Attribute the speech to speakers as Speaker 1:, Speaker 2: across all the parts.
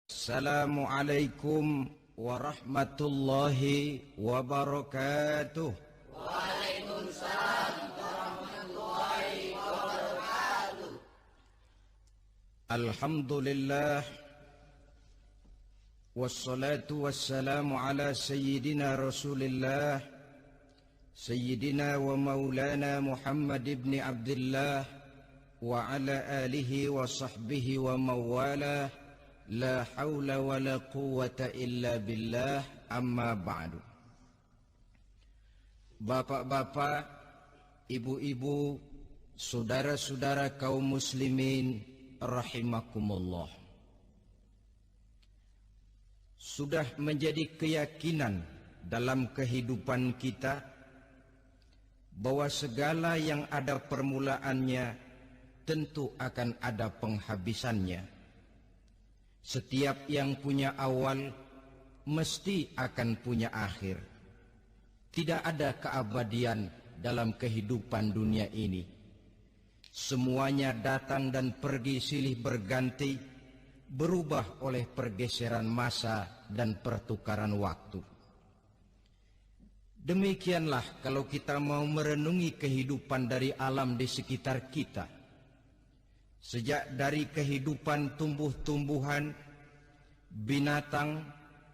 Speaker 1: Assalamualaikum warahmatullahi wabarakatuh.
Speaker 2: Waalaikumsalam warahmatullahi wabarakatuh.
Speaker 1: Alhamdulillah wassalatu wassalamu ala sayyidina Rasulillah sayyidina wa maulana Muhammad ibn Abdullah wa ala alihi wa sahbihi wa mawalah. La haula wa la quwwata illa billah, amma ba'du. Bapak-bapak, ibu-ibu, saudara-saudara kaum muslimin rahimakumullah. Sudah menjadi keyakinan dalam kehidupan kita bahwa segala yang ada permulaannya tentu akan ada penghabisannya. Setiap yang punya awal mesti akan punya akhir. Tidak ada keabadian dalam kehidupan dunia ini. Semuanya datang dan pergi silih berganti, berubah oleh pergeseran masa dan pertukaran waktu. Demikianlah kalau kita mau merenungi kehidupan dari alam di sekitar kita. Sejak dari kehidupan tumbuh-tumbuhan, binatang,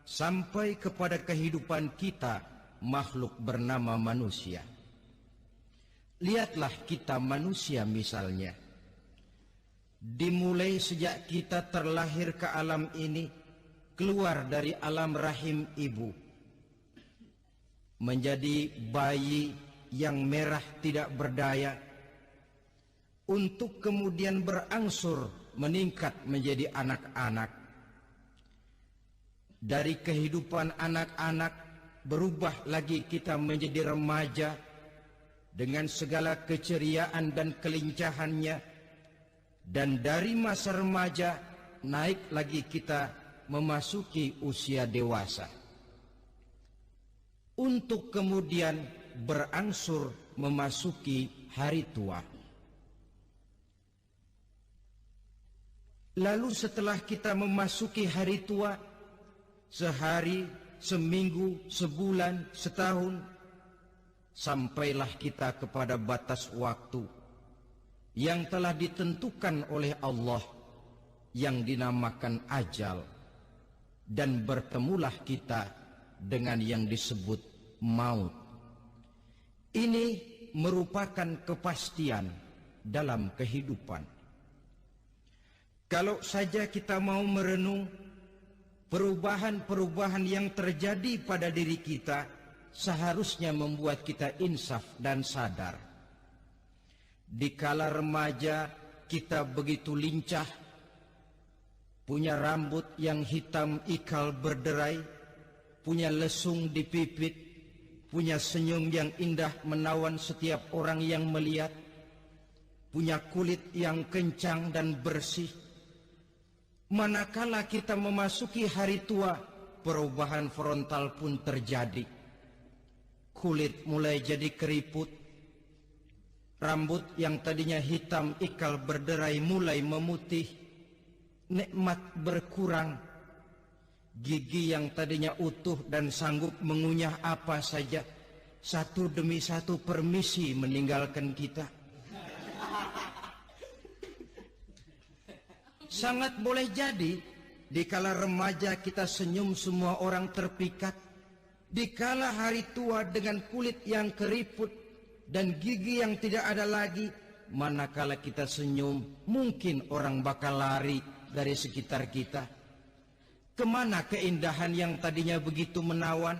Speaker 1: sampai kepada kehidupan kita, makhluk bernama manusia. Lihatlah kita manusia misalnya. Dimulai sejak kita terlahir ke alam ini, keluar dari alam rahim ibu, menjadi bayi yang merah tidak berdaya, untuk kemudian berangsur meningkat menjadi anak-anak. Dari kehidupan anak-anak berubah lagi kita menjadi remaja dengan segala keceriaan dan kelincahannya, dan dari masa remaja naik lagi kita memasuki usia dewasa, untuk kemudian berangsur memasuki hari tua. Lalu setelah kita memasuki hari tua, sehari, seminggu, sebulan, setahun, sampailah kita kepada batas waktu yang telah ditentukan oleh Allah, yang dinamakan ajal, dan bertemulah kita dengan yang disebut maut. Ini merupakan kepastian dalam kehidupan. Kalau saja kita mau merenung perubahan-perubahan yang terjadi pada diri kita, seharusnya membuat kita insaf dan sadar. Dikala remaja kita begitu lincah, punya rambut yang hitam ikal berderai, punya lesung di pipit, punya senyum yang indah menawan setiap orang yang melihat, punya kulit yang kencang dan bersih. Manakala kita memasuki hari tua, perubahan frontal pun terjadi. Kulit mulai jadi keriput, rambut yang tadinya hitam ikal berderai mulai memutih, nikmat berkurang, gigi yang tadinya utuh dan sanggup mengunyah apa saja, satu demi satu permisi meninggalkan kita. Sangat boleh jadi dikala remaja kita senyum semua orang terpikat, dikala hari tua dengan kulit yang keriput dan gigi yang tidak ada lagi, manakala kita senyum mungkin orang bakal lari dari sekitar kita. Kemana keindahan yang tadinya begitu menawan?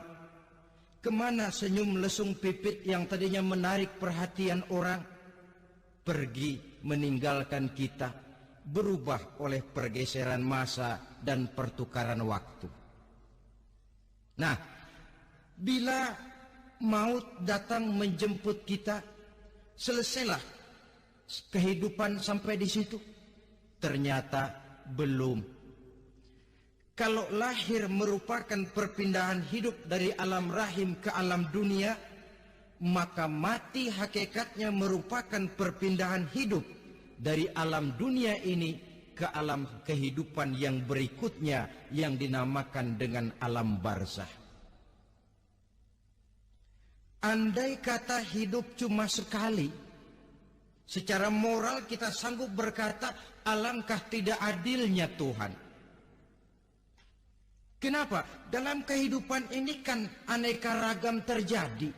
Speaker 1: Kemana senyum lesung pipit yang tadinya menarik perhatian orang? Pergi meninggalkan kita, berubah oleh pergeseran masa dan pertukaran waktu. Nah, bila maut datang menjemput kita, selesailah kehidupan sampai di situ? Ternyata belum. Kalau lahir merupakan perpindahan hidup dari alam rahim ke alam dunia, maka mati hakikatnya merupakan perpindahan hidup dari alam dunia ini ke alam kehidupan yang berikutnya yang dinamakan dengan alam barzah. Andai kata hidup cuma sekali, secara moral kita sanggup berkata, alangkah tidak adilnya Tuhan. Kenapa? Dalam kehidupan ini kan aneka ragam terjadi.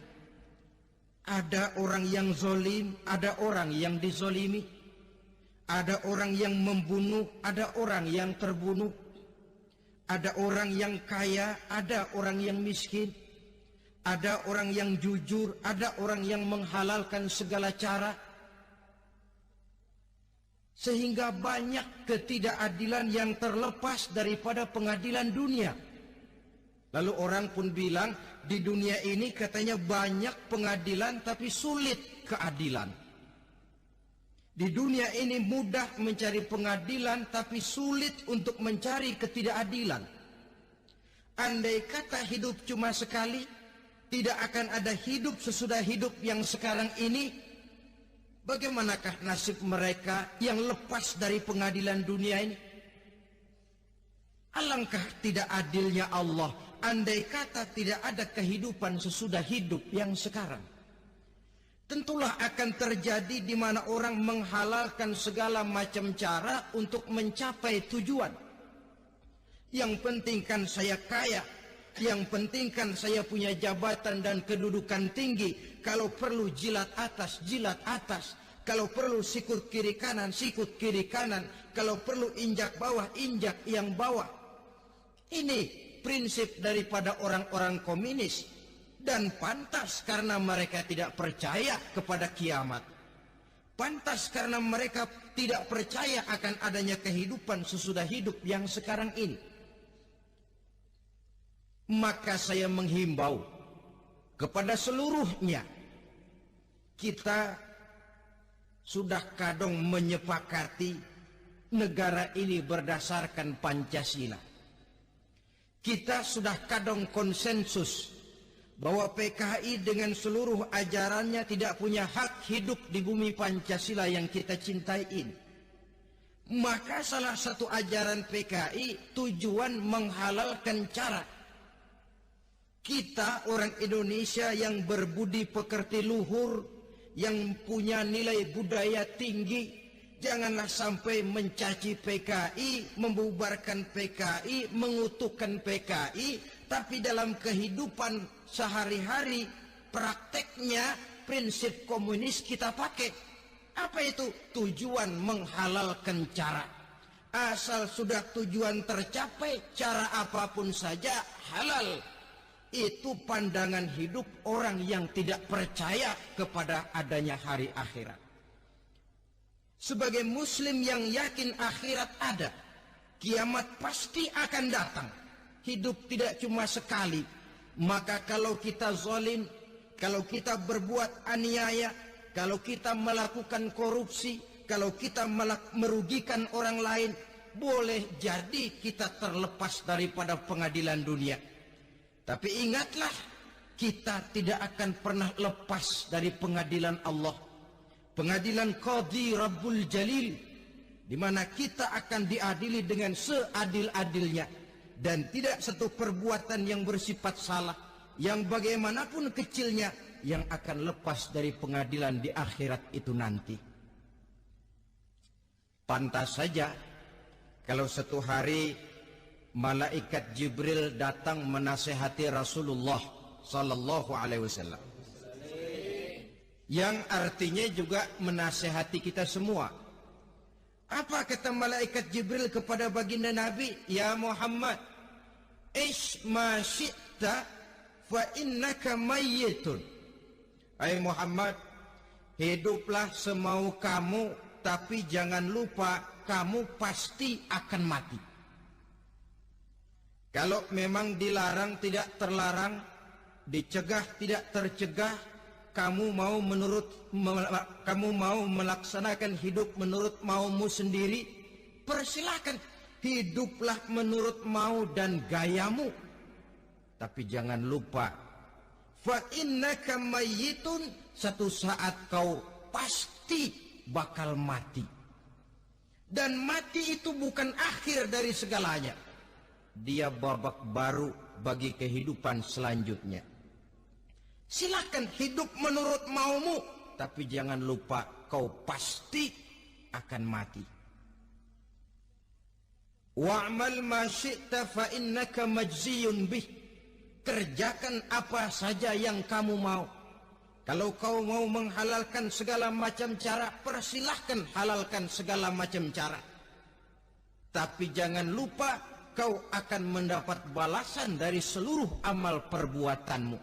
Speaker 1: Ada orang yang zolim, ada orang yang dizolimi. Ada orang yang membunuh, ada orang yang terbunuh. Ada orang yang kaya, ada orang yang miskin. Ada orang yang jujur, ada orang yang menghalalkan segala cara. Sehingga banyak ketidakadilan yang terlepas daripada pengadilan dunia. Lalu orang pun bilang, di dunia ini katanya banyak pengadilan tapi sulit keadilan. Di dunia ini mudah mencari pengadilan tapi sulit untuk mencari ketidakadilan. Andai kata hidup cuma sekali, tidak akan ada hidup sesudah hidup yang sekarang ini. Bagaimanakah nasib mereka yang lepas dari pengadilan dunia ini? Alangkah tidak adilnya Allah, andai kata tidak ada kehidupan sesudah hidup yang sekarang. Tentulah akan terjadi di mana orang menghalalkan segala macam cara untuk mencapai tujuan. Yang penting kan saya kaya, yang penting kan saya punya jabatan dan kedudukan tinggi. Kalau perlu jilat atas, jilat atas. Kalau perlu sikut kiri kanan, sikut kiri kanan. Kalau perlu injak bawah, injak yang bawah. Ini prinsip daripada orang-orang komunis. Dan pantas karena mereka tidak percaya kepada kiamat. Pantas karena mereka tidak percaya akan adanya kehidupan sesudah hidup yang sekarang ini. Maka saya menghimbau kepada seluruhnya, kita sudah kadung menyepakati negara ini berdasarkan Pancasila. Kita sudah kadung konsensus bahwa PKI dengan seluruh ajarannya tidak punya hak hidup di bumi Pancasila yang kita cintai ini. Maka salah satu ajaran PKI tujuan menghalalkan cara. Kita orang Indonesia yang berbudi pekerti luhur, yang punya nilai budaya tinggi, janganlah sampai mencaci PKI, membubarkan PKI, mengutukkan PKI, tapi dalam kehidupan sehari-hari prakteknya prinsip komunis kita pakai. Apa itu? Tujuan menghalalkan cara. Asal sudah tujuan tercapai, cara apapun saja halal. Itu pandangan hidup orang yang tidak percaya kepada adanya hari akhirat. Sebagai muslim yang yakin akhirat ada, kiamat pasti akan datang. Hidup tidak cuma sekali. Maka kalau kita zalim, kalau kita berbuat aniaya, kalau kita melakukan korupsi, kalau kita merugikan orang lain, boleh jadi kita terlepas daripada pengadilan dunia. Tapi ingatlah, kita tidak akan pernah lepas dari pengadilan Allah. Pengadilan Qadhi Rabbul Jalil, di mana kita akan diadili dengan seadil-adilnya. Dan tidak satu perbuatan yang bersifat salah, yang bagaimanapun kecilnya, yang akan lepas dari pengadilan di akhirat itu nanti. Pantas saja kalau satu hari malaikat Jibril datang menasihati Rasulullah sallallahu alaihi wasallam, yang artinya juga menasihati kita semua. Apa kata malaikat Jibril kepada baginda Nabi? Ya Muhammad, ish ma syi'ta fa innaka mayyitun. Hai Muhammad, hiduplah semau kamu, tapi jangan lupa kamu pasti akan mati. Kalau memang dilarang tidak terlarang, dicegah tidak tercegah, kamu mau melaksanakan hidup menurut maumu sendiri, persilahkan, hiduplah menurut mau dan gayamu. Tapi jangan lupa, fa innaka mayyitun, satu saat kau pasti bakal mati. Dan mati itu bukan akhir dari segalanya. Dia babak baru bagi kehidupan selanjutnya. Silakan hidup menurut maumu, tapi jangan lupa kau pasti akan mati. Wa'mal ma syi'ta fa innaka majziyun bih. Kerjakan apa saja yang kamu mau. Kalau kau mau menghalalkan segala macam cara, persilahkan halalkan segala macam cara. Tapi jangan lupa kau akan mendapat balasan dari seluruh amal perbuatanmu.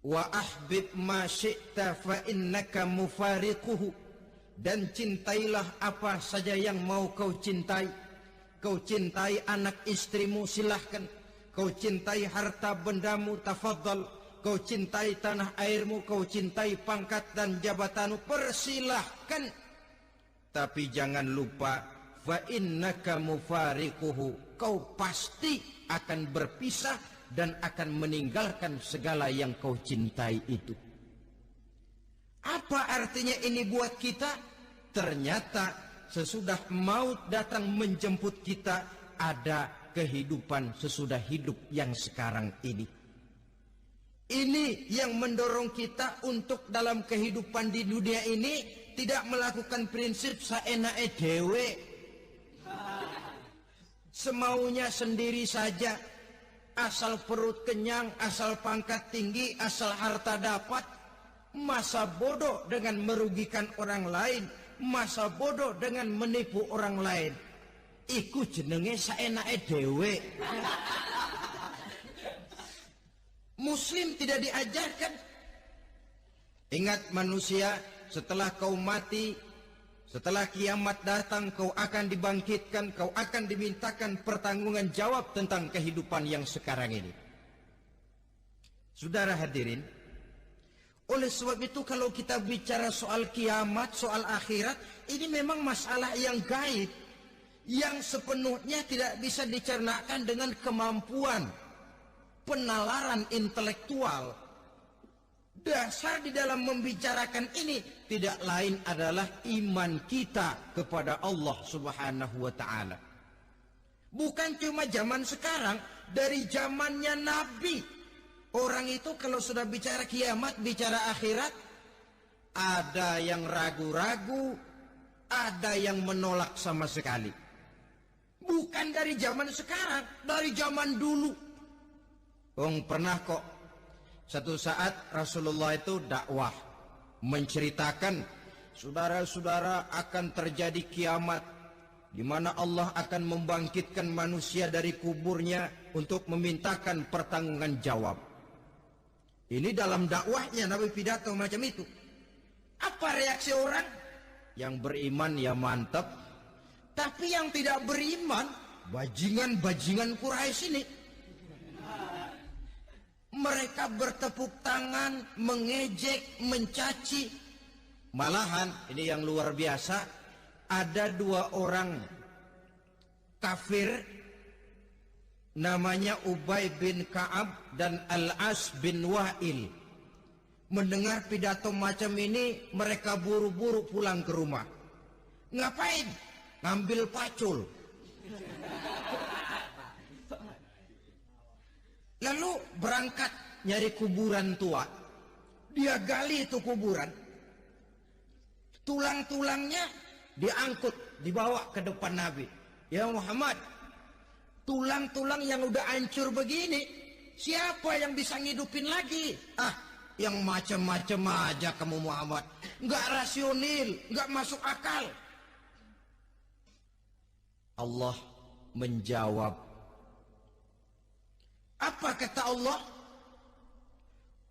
Speaker 1: Wa ahbib ma syi'ta fa innaka mufariquhu. Dan cintailah apa saja yang mau kau cintai. Kau cintai anak istrimu, silahkan. Kau cintai harta bendamu, tafadhal. Kau cintai tanah airmu, kau cintai pangkat dan jabatanmu, persilahkan. Tapi jangan lupa, fa innaka mufariquhu. Kau pasti akan berpisah dan akan meninggalkan segala yang kau cintai itu. Apa artinya ini buat kita? Ternyata sesudah maut datang menjemput kita, ada kehidupan sesudah hidup yang sekarang ini. Ini yang mendorong kita untuk dalam kehidupan di dunia ini tidak melakukan prinsip saenake dhewe, semaunya sendiri saja, asal perut kenyang, asal pangkat tinggi, asal harta dapat. Masa bodoh dengan merugikan orang lain, masa bodoh dengan menipu orang lain. Iku jenenge saenake dhewe. Muslim tidak diajarkan. Ingat manusia, setelah kau mati, setelah kiamat datang, kau akan dibangkitkan, kau akan dimintakan pertanggungan jawab tentang kehidupan yang sekarang ini. Saudara hadirin, oleh sebab itu kalau kita bicara soal kiamat, soal akhirat, ini memang masalah yang gaib, yang sepenuhnya tidak bisa dicernakan dengan kemampuan penalaran intelektual. Dasar di dalam membicarakan ini tidak lain adalah iman kita kepada Allah Subhanahu wa ta'ala. Bukan cuma zaman sekarang, dari zamannya Nabi. Orang itu kalau sudah bicara kiamat, bicara akhirat, ada yang ragu-ragu, ada yang menolak sama sekali. Bukan dari zaman sekarang, dari zaman dulu. Pernah kok satu saat Rasulullah itu dakwah menceritakan, saudara-saudara, akan terjadi kiamat di mana Allah akan membangkitkan manusia dari kuburnya untuk memintakan pertanggungan jawab. Ini dalam dakwahnya Nabi pidato macam itu. Apa reaksi orang? Yang beriman ya mantap, tapi yang tidak beriman, bajingan-bajingan Quraisy ini, mereka bertepuk tangan, mengejek, mencaci. Malahan ini yang luar biasa, ada dua orang kafir namanya Ubay bin Ka'ab dan Al-As bin Wa'il. Mendengar pidato macam ini, mereka buru-buru pulang ke rumah. Ngapain? Ngambil pacul. Lalu berangkat nyari kuburan tua. Dia gali itu kuburan. Tulang-tulangnya diangkut, dibawa ke depan Nabi. Ya Muhammad, tulang-tulang yang udah hancur begini, siapa yang bisa ngidupin lagi? Yang macam-macam aja kamu Muhammad. Nggak rasional, nggak masuk akal. Allah menjawab. Apa kata Allah?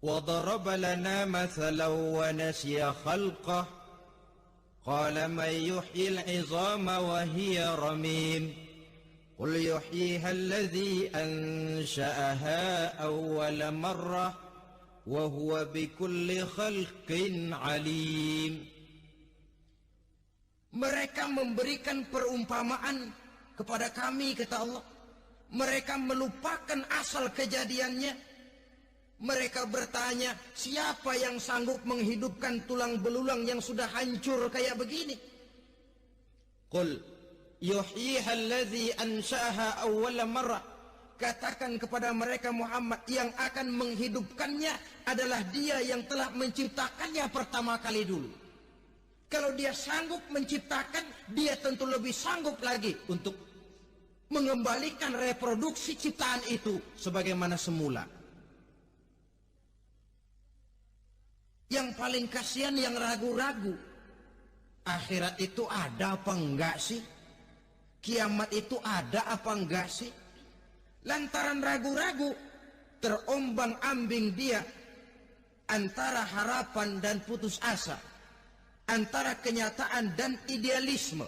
Speaker 1: وَضَرَبَ لَنَا مَثَلًا وَنَسِيَ خَلْقَهُ قَالَ مَنْ يُحْيِي الْعِظَامَ وَهِيَ رَمِيمٌ قُلْ يُحْيِيهَا الَّذِي أَنْشَأَهَا أَوَّلَ مَرَّةٍ وَهُوَ بِكُلِّ خَلْقٍ عَلِيمٌ. Mereka memberikan perumpamaan kepada kami, kata Allah. Mereka melupakan asal kejadiannya. Mereka bertanya, siapa yang sanggup menghidupkan tulang belulang yang sudah hancur kayak begini? Qul yuhyiha alladhi ansha'aha awwala marrah. Katakan kepada mereka Muhammad, yang akan menghidupkannya adalah Dia yang telah menciptakannya pertama kali dulu. Kalau Dia sanggup menciptakan, Dia tentu lebih sanggup lagi untuk mengembalikan reproduksi ciptaan itu sebagaimana semula. Yang paling kasihan yang ragu-ragu, akhirat itu ada apa enggak sih? Kiamat itu ada apa enggak sih? Lantaran ragu-ragu, terombang-ambing dia antara harapan dan putus asa, antara kenyataan dan idealisme.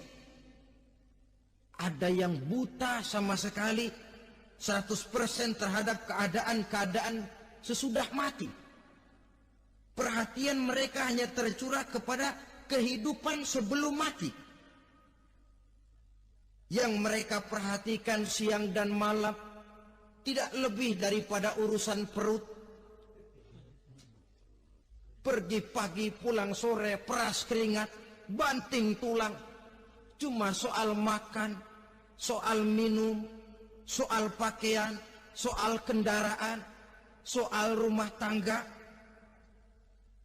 Speaker 1: Ada yang buta sama sekali 100% terhadap keadaan-keadaan sesudah mati. Perhatian mereka hanya tercurah kepada kehidupan sebelum mati. Yang mereka perhatikan siang dan malam tidak lebih daripada urusan perut. Pergi pagi, pulang sore, peras keringat, banting tulang. Cuma soal makan, soal minum, soal pakaian, soal kendaraan, soal rumah tangga,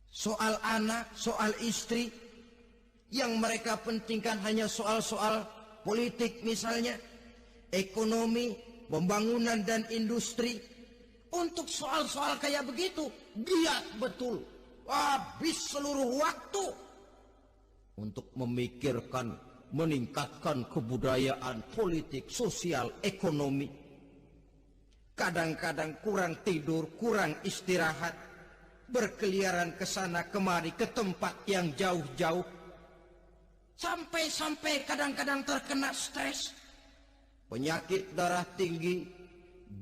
Speaker 1: soal anak, soal istri. Yang mereka pentingkan hanya soal-soal politik misalnya, ekonomi, pembangunan dan industri. Untuk soal-soal kayak begitu, giat betul, habis seluruh waktu untuk memikirkan, meningkatkan kebudayaan, politik, sosial, ekonomi. Kadang-kadang kurang tidur, kurang istirahat, berkeliaran ke sana kemari, ke tempat yang jauh-jauh. Sampai-sampai kadang-kadang terkena stres, penyakit darah tinggi,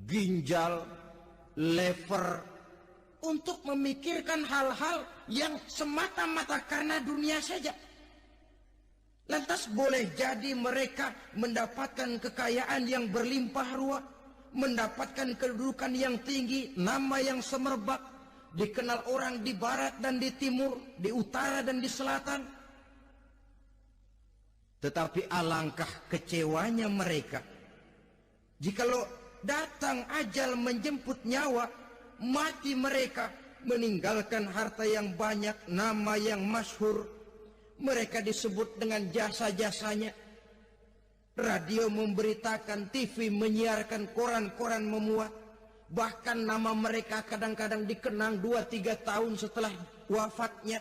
Speaker 1: ginjal, lever, untuk memikirkan hal-hal yang semata-mata karena dunia saja. Lantas boleh jadi mereka mendapatkan kekayaan yang berlimpah ruah, mendapatkan kedudukan yang tinggi, nama yang semerbak, dikenal orang di barat dan di timur, di utara dan di selatan. Tetapi alangkah kecewanya mereka jikalau datang ajal menjemput nyawa, mati mereka meninggalkan harta yang banyak, nama yang masyhur. Mereka disebut dengan jasa-jasanya. Radio memberitakan, TV menyiarkan, koran-koran memuat. Bahkan nama mereka kadang-kadang dikenang 2-3 tahun setelah wafatnya.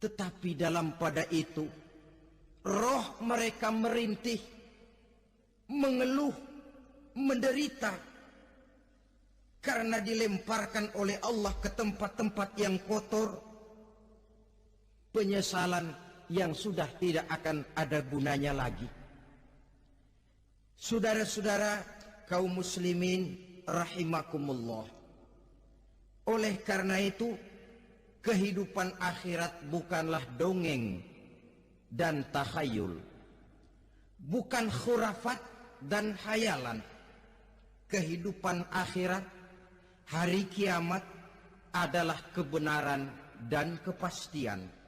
Speaker 1: Tetapi dalam pada itu, roh mereka merintih, mengeluh, menderita, karena dilemparkan oleh Allah ke tempat-tempat yang kotor. Penyesalan yang sudah tidak akan ada gunanya lagi. Saudara-saudara kaum muslimin rahimakumullah. Oleh karena itu, kehidupan akhirat bukanlah dongeng dan takhayul, bukan khurafat dan hayalan. Kehidupan akhirat, hari kiamat adalah kebenaran dan kepastian.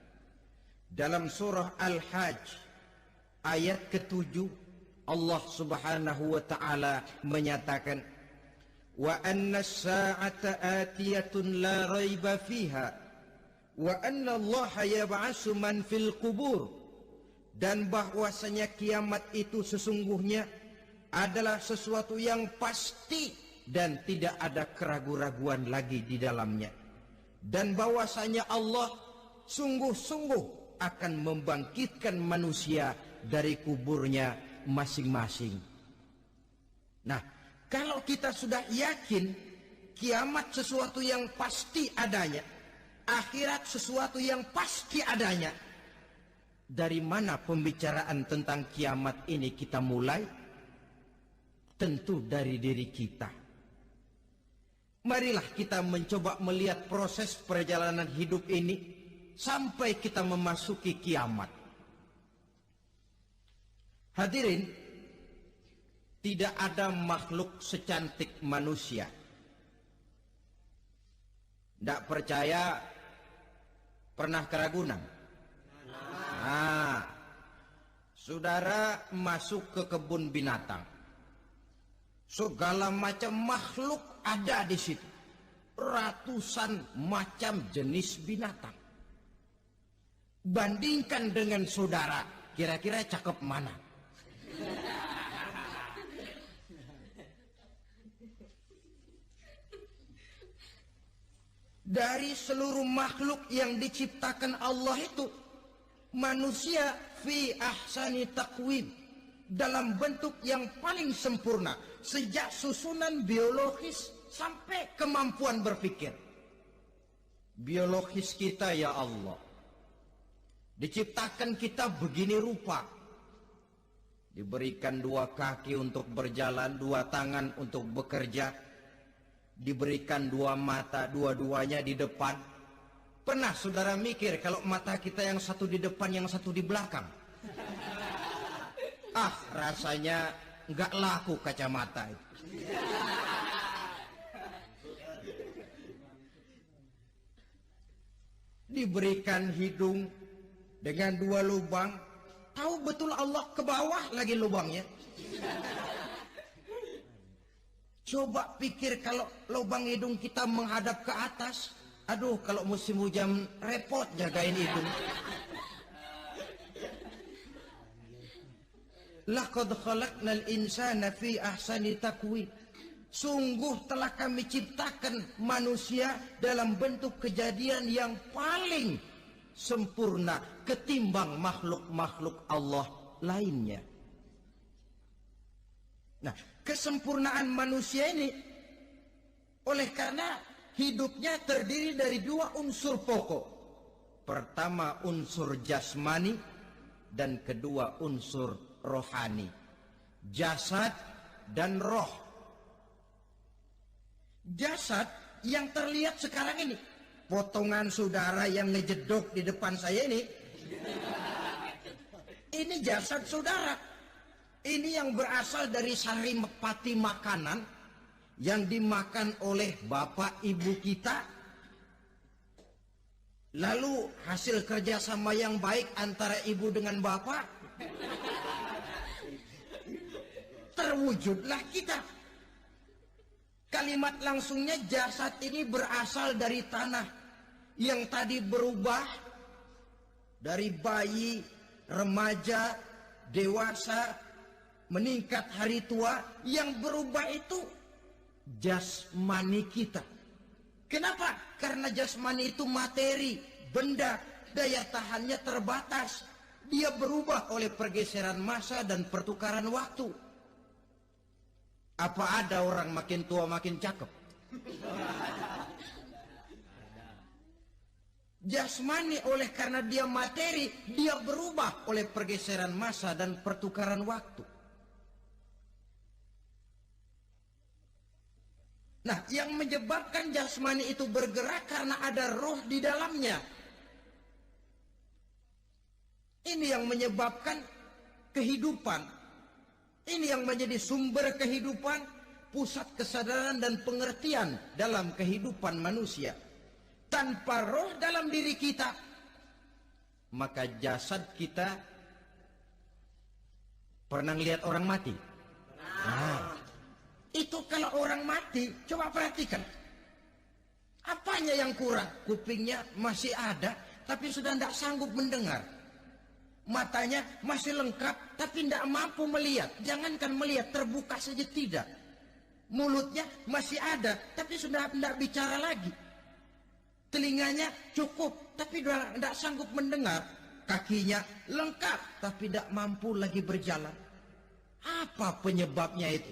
Speaker 1: Dalam surah Al-Hajj ayat ke-7, Allah Subhanahu wa taala menyatakan, wa anna as-sa'ata atiyatun la raiba fiha wa anna Allah yab'atsu man fil qubur. Dan bahwasanya kiamat itu sesungguhnya adalah sesuatu yang pasti dan tidak ada keraguan-raguan lagi di dalamnya. Dan bahwasanya Allah sungguh-sungguh akan membangkitkan manusia dari kuburnya masing-masing. Nah, kalau kita sudah yakin kiamat sesuatu yang pasti adanya, akhirat sesuatu yang pasti adanya, dari mana pembicaraan tentang kiamat ini kita mulai? Tentu dari diri kita. Marilah kita mencoba melihat proses perjalanan hidup ini sampai kita memasuki kiamat. Hadirin, tidak ada makhluk secantik manusia. Tidak percaya pernah ke Ragunan? Nah, Saudara masuk ke kebun binatang. Segala macam makhluk ada di situ. Ratusan macam jenis binatang. Bandingkan dengan saudara, kira-kira cakep mana? Dari seluruh makhluk yang diciptakan Allah itu, manusia fi ahsani taqwim, dalam bentuk yang paling sempurna, sejak susunan biologis sampai kemampuan berpikir. Biologis kita ya Allah, diciptakan kita begini rupa. Diberikan 2 kaki untuk berjalan, 2 tangan untuk bekerja. Diberikan 2 mata, dua-duanya di depan. Pernah saudara mikir kalau mata kita yang satu di depan, yang satu di belakang? Rasanya nggak laku kacamata itu. Diberikan hidung dengan 2 lubang. Tahu betul Allah ke bawah lagi lubangnya. Coba pikir kalau lubang hidung kita menghadap ke atas. Aduh, kalau musim hujan repot jagain hidung. Laqad khalaqnal insana fi ahsani taqwim. Sungguh telah kami ciptakan manusia dalam bentuk kejadian yang paling sempurna ketimbang makhluk-makhluk Allah lainnya. Nah, kesempurnaan manusia ini oleh karena hidupnya terdiri dari 2 unsur pokok. Pertama unsur jasmani dan kedua unsur rohani. Jasad dan roh. Jasad yang terlihat sekarang ini, potongan saudara yang ngejedok di depan saya ini jasad saudara. Ini yang berasal dari sari pati makanan yang dimakan oleh bapak ibu kita. Lalu hasil kerjasama yang baik antara ibu dengan bapak, terwujudlah kita. Kalimat langsungnya jasad ini berasal dari tanah yang tadi berubah dari bayi, remaja, dewasa, meningkat hari tua. Yang berubah itu jasmani kita. Kenapa? Karena jasmani itu materi, benda, daya tahannya terbatas. Dia berubah oleh pergeseran massa dan pertukaran waktu. Apa ada orang makin tua makin cakep? Jasmani oleh karena dia materi, dia berubah oleh pergeseran massa dan pertukaran waktu. Nah, yang menyebabkan jasmani itu bergerak karena ada roh di dalamnya. Ini yang menyebabkan kehidupan. Ini yang menjadi sumber kehidupan, pusat kesadaran dan pengertian dalam kehidupan manusia. Tanpa roh dalam diri kita, maka jasad kita pernah lihat orang mati. Itu kalau orang mati, coba perhatikan. Apanya yang kurang? Kupingnya masih ada, tapi sudah tidak sanggup mendengar. Matanya masih lengkap, tapi tidak mampu melihat. Jangankan melihat, terbuka saja tidak. Mulutnya masih ada, tapi sudah tidak bicara lagi. Telinganya cukup, tapi sudah tidak sanggup mendengar. Kakinya lengkap, tapi tidak mampu lagi berjalan. Apa penyebabnya itu?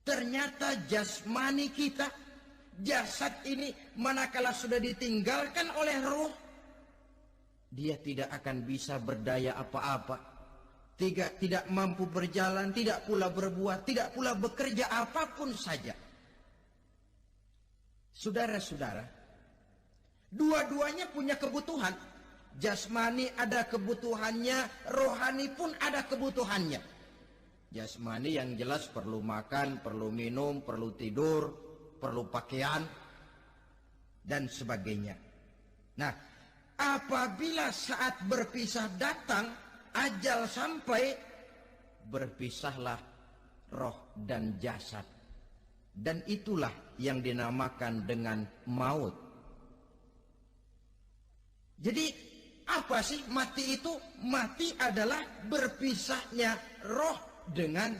Speaker 1: Ternyata jasmani kita, jasad ini manakala sudah ditinggalkan oleh ruh, dia tidak akan bisa berdaya apa-apa. Tidak mampu berjalan, tidak pula berbuat, tidak pula bekerja apapun saja. Saudara-saudara, dua-duanya punya kebutuhan. Jasmani ada kebutuhannya, rohani pun ada kebutuhannya. Jasmani yang jelas perlu makan, perlu minum, perlu tidur, perlu pakaian, dan sebagainya. Nah, Apabila saat berpisah datang, ajal sampai, berpisahlah roh dan jasad. Dan itulah yang dinamakan dengan maut. Jadi apa sih mati itu? Mati adalah berpisahnya roh dengan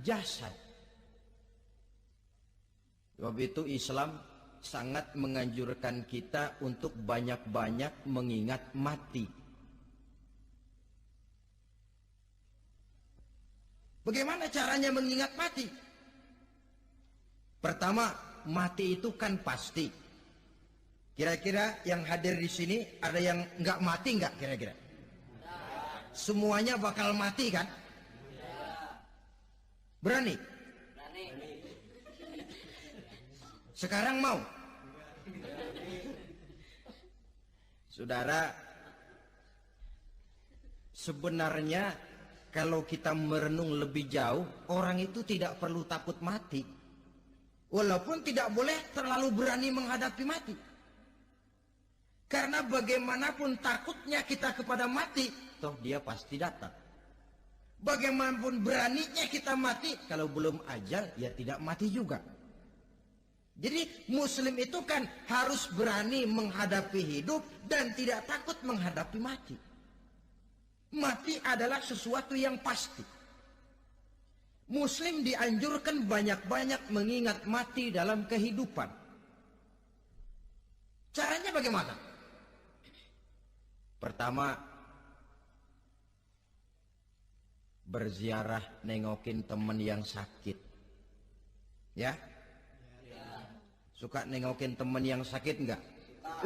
Speaker 1: jasad. Sebab itu Islam sangat menganjurkan kita untuk banyak-banyak mengingat mati. Bagaimana caranya mengingat mati? Pertama, mati itu kan pasti. Kira-kira yang hadir di sini ada yang nggak mati nggak kira-kira? Semuanya bakal mati kan? Berani? Sekarang mau? Saudara, sebenarnya kalau kita merenung lebih jauh, orang itu tidak perlu takut mati. Walaupun tidak boleh terlalu berani menghadapi mati. Karena bagaimanapun takutnya kita kepada mati, toh dia pasti datang. Bagaimanapun beraninya kita mati, kalau belum ajal, ya tidak mati juga. Jadi muslim itu kan harus berani menghadapi hidup dan tidak takut menghadapi mati. Mati adalah sesuatu yang pasti. Muslim dianjurkan banyak-banyak mengingat mati dalam kehidupan. Caranya bagaimana? Pertama, berziarah nengokin teman yang sakit. Ya? Suka nengokin teman yang sakit enggak?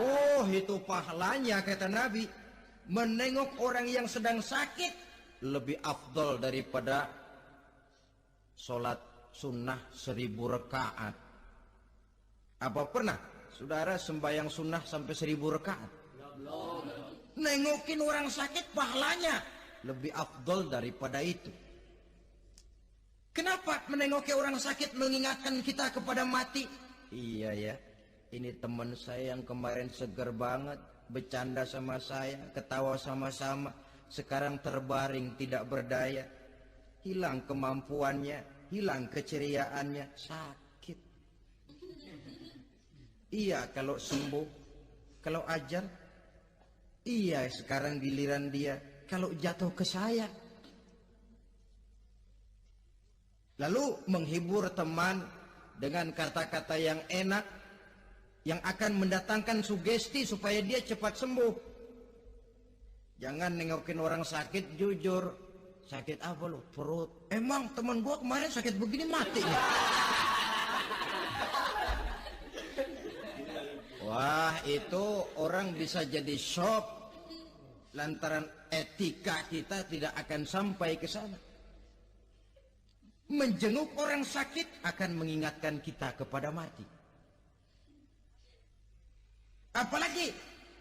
Speaker 1: Oh, itu pahalanya kata Nabi. Menengok orang yang sedang sakit lebih afdol daripada sholat sunnah 1000 rakaat. Apa pernah saudara sembahyang sunnah sampai 1000 rakaat? Nengokin orang sakit pahalanya lebih afdol daripada itu. Kenapa menengoki orang sakit mengingatkan kita kepada mati? Iya ya, ini teman saya yang kemarin seger banget, bercanda sama saya, ketawa sama-sama, sekarang terbaring tidak berdaya, hilang kemampuannya, hilang keceriaannya, sakit. Iya kalau sembuh, kalau ajal, iya sekarang giliran dia, kalau jatuh ke saya. Lalu menghibur teman dengan kata-kata yang enak, yang akan mendatangkan sugesti supaya dia cepat sembuh. Jangan nengokin orang sakit jujur. Sakit apa lo? Perut. Emang teman gua kemarin sakit begini mati ya? Wah, itu orang bisa jadi shock lantaran etika kita tidak akan sampai ke sana. Menjenguk orang sakit akan mengingatkan kita kepada mati. Apalagi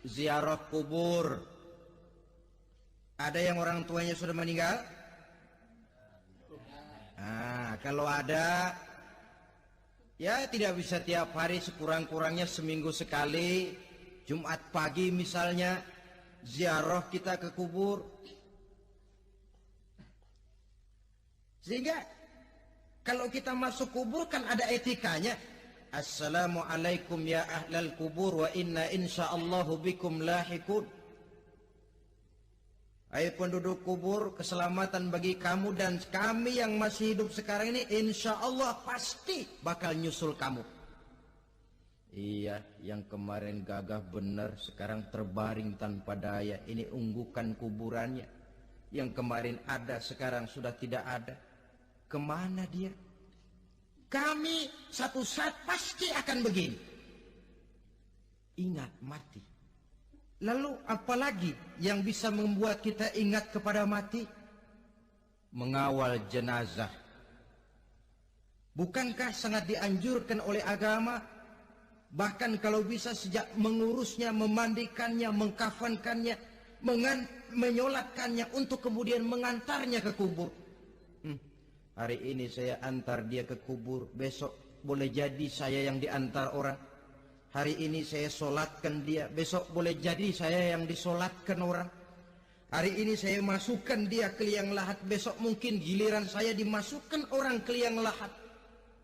Speaker 1: ziarah kubur. Ada yang orang tuanya sudah meninggal? Nah, kalau ada, ya tidak bisa tiap hari, sekurang-kurangnya seminggu sekali. Jumat pagi misalnya, ziarah kita ke kubur. Sehingga kalau kita masuk kubur kan ada etikanya. Assalamualaikum ya ahlal kubur wa inna insyaallahu bikum lahikun. Hai penduduk kubur, keselamatan bagi kamu dan kami yang masih hidup sekarang ini insyaallah pasti bakal nyusul kamu. Iya, yang kemarin gagah benar sekarang terbaring tanpa daya. Ini unggukan kuburannya. Yang kemarin ada sekarang sudah tidak ada. Kemana dia? Kami satu saat pasti akan begini. Ingat mati. Lalu apalagi yang bisa membuat kita ingat kepada mati? Mengawal jenazah. Bukankah sangat dianjurkan oleh agama? Bahkan kalau bisa sejak mengurusnya, memandikannya, mengkafankannya, menyolatkannya untuk kemudian mengantarnya ke kubur. Hari ini saya antar dia ke kubur, besok boleh jadi saya yang diantar orang. Hari ini saya solatkan dia, besok boleh jadi saya yang disolatkan orang. Hari ini saya masukkan dia ke liang lahat, besok mungkin giliran saya dimasukkan orang ke liang lahat.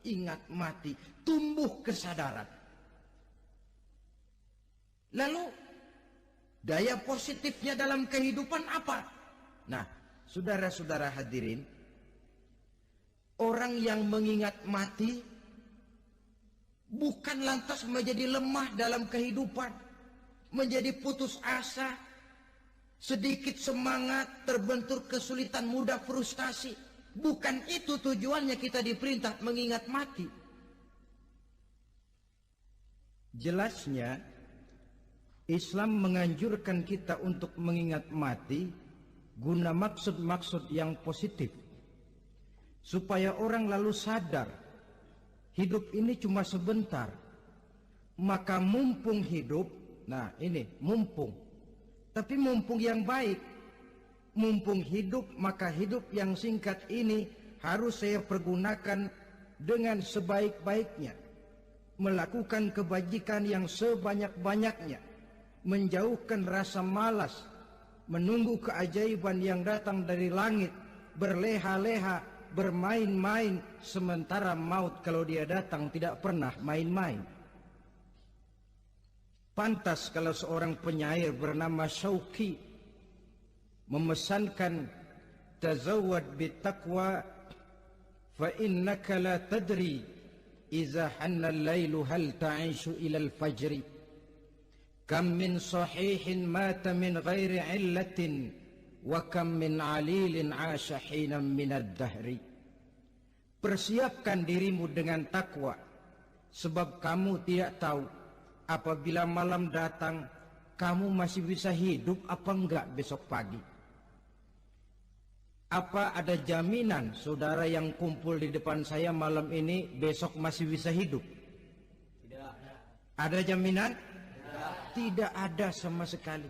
Speaker 1: Ingat mati, tumbuh kesadaran. Lalu daya positifnya dalam kehidupan apa? Nah, saudara-saudara hadirin, orang yang mengingat mati bukan lantas menjadi lemah dalam kehidupan, menjadi putus asa, sedikit semangat, terbentur kesulitan, mudah frustasi. Bukan itu tujuannya kita diperintah mengingat mati. Jelasnya, Islam menganjurkan kita untuk mengingat mati guna maksud-maksud yang positif. Supaya orang lalu sadar, hidup ini cuma sebentar. Maka mumpung hidup, nah ini mumpung. Tapi mumpung yang baik. Mumpung hidup, maka hidup yang singkat ini harus saya pergunakan dengan sebaik-baiknya. Melakukan kebajikan yang sebanyak-banyaknya. Menjauhkan rasa malas. Menunggu keajaiban yang datang dari langit. Berleha-leha, bermain-main. Sementara maut kalau dia datang tidak pernah main-main. Pantas kalau seorang penyair bernama Syauqi memesankan, tazawwad bittaqwa fa innaka la tadri iza hanna al-lailu hal ta'ishu ila al-fajri kam min sahihin mata min ghairi illatin wa kam min alilin 'asha hinan min ad-dahri. Persiapkan dirimu dengan takwa, sebab kamu tidak tahu apabila malam datang kamu masih bisa hidup apa enggak besok pagi. Apa ada jaminan saudara yang kumpul di depan saya malam ini besok masih bisa hidup? Tidak. Ada jaminan? Tidak ada sama sekali.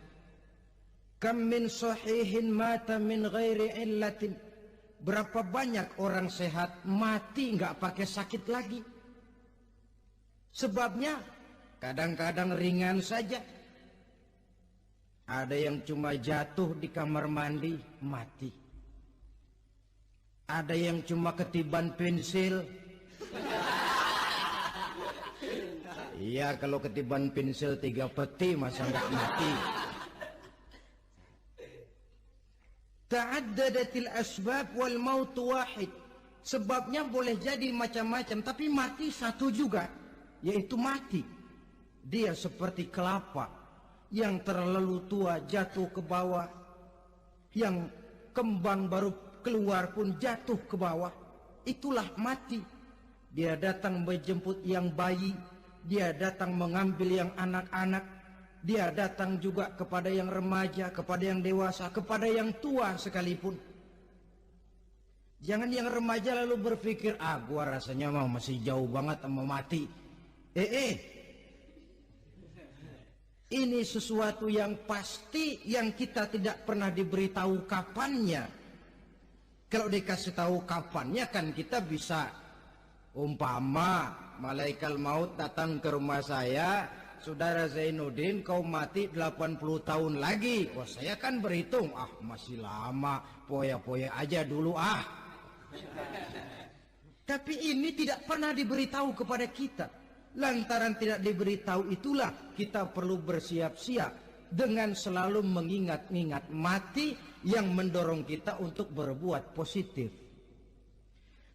Speaker 1: Kam min sahihin mata min ghairi illatin. Berapa banyak orang sehat mati enggak pakai sakit lagi. Sebabnya kadang-kadang ringan saja. Ada yang cuma jatuh di kamar mandi mati. Ada yang cuma ketiban pensil. Iya, kalau ketiban pensil 3 peti masa enggak mati. Ta'addadatil asbab wal maut wahid. Sebabnya boleh jadi macam-macam, tapi mati satu juga, yaitu mati. Dia seperti kelapa yang terlalu tua jatuh ke bawah, yang kembang baru keluar pun jatuh ke bawah. Itulah mati. Dia datang menjemput yang bayi, dia datang mengambil yang anak-anak, dia datang juga kepada yang remaja, kepada yang dewasa, kepada yang tua sekalipun. Jangan yang remaja lalu berpikir, gua rasanya mau masih jauh banget sama mati. Ini sesuatu yang pasti yang kita tidak pernah diberitahu kapannya. Kalau dikasih tahu kapannya kan kita bisa, umpama malaikat maut datang ke rumah saya, saudara Zainuddin kau mati 80 tahun lagi. Wah, saya kan berhitung, masih lama, poya-poya aja dulu Tapi ini tidak pernah diberitahu kepada kita. Lantaran tidak diberitahu itulah kita perlu bersiap-siap dengan selalu mengingat-ingat mati yang mendorong kita untuk berbuat positif.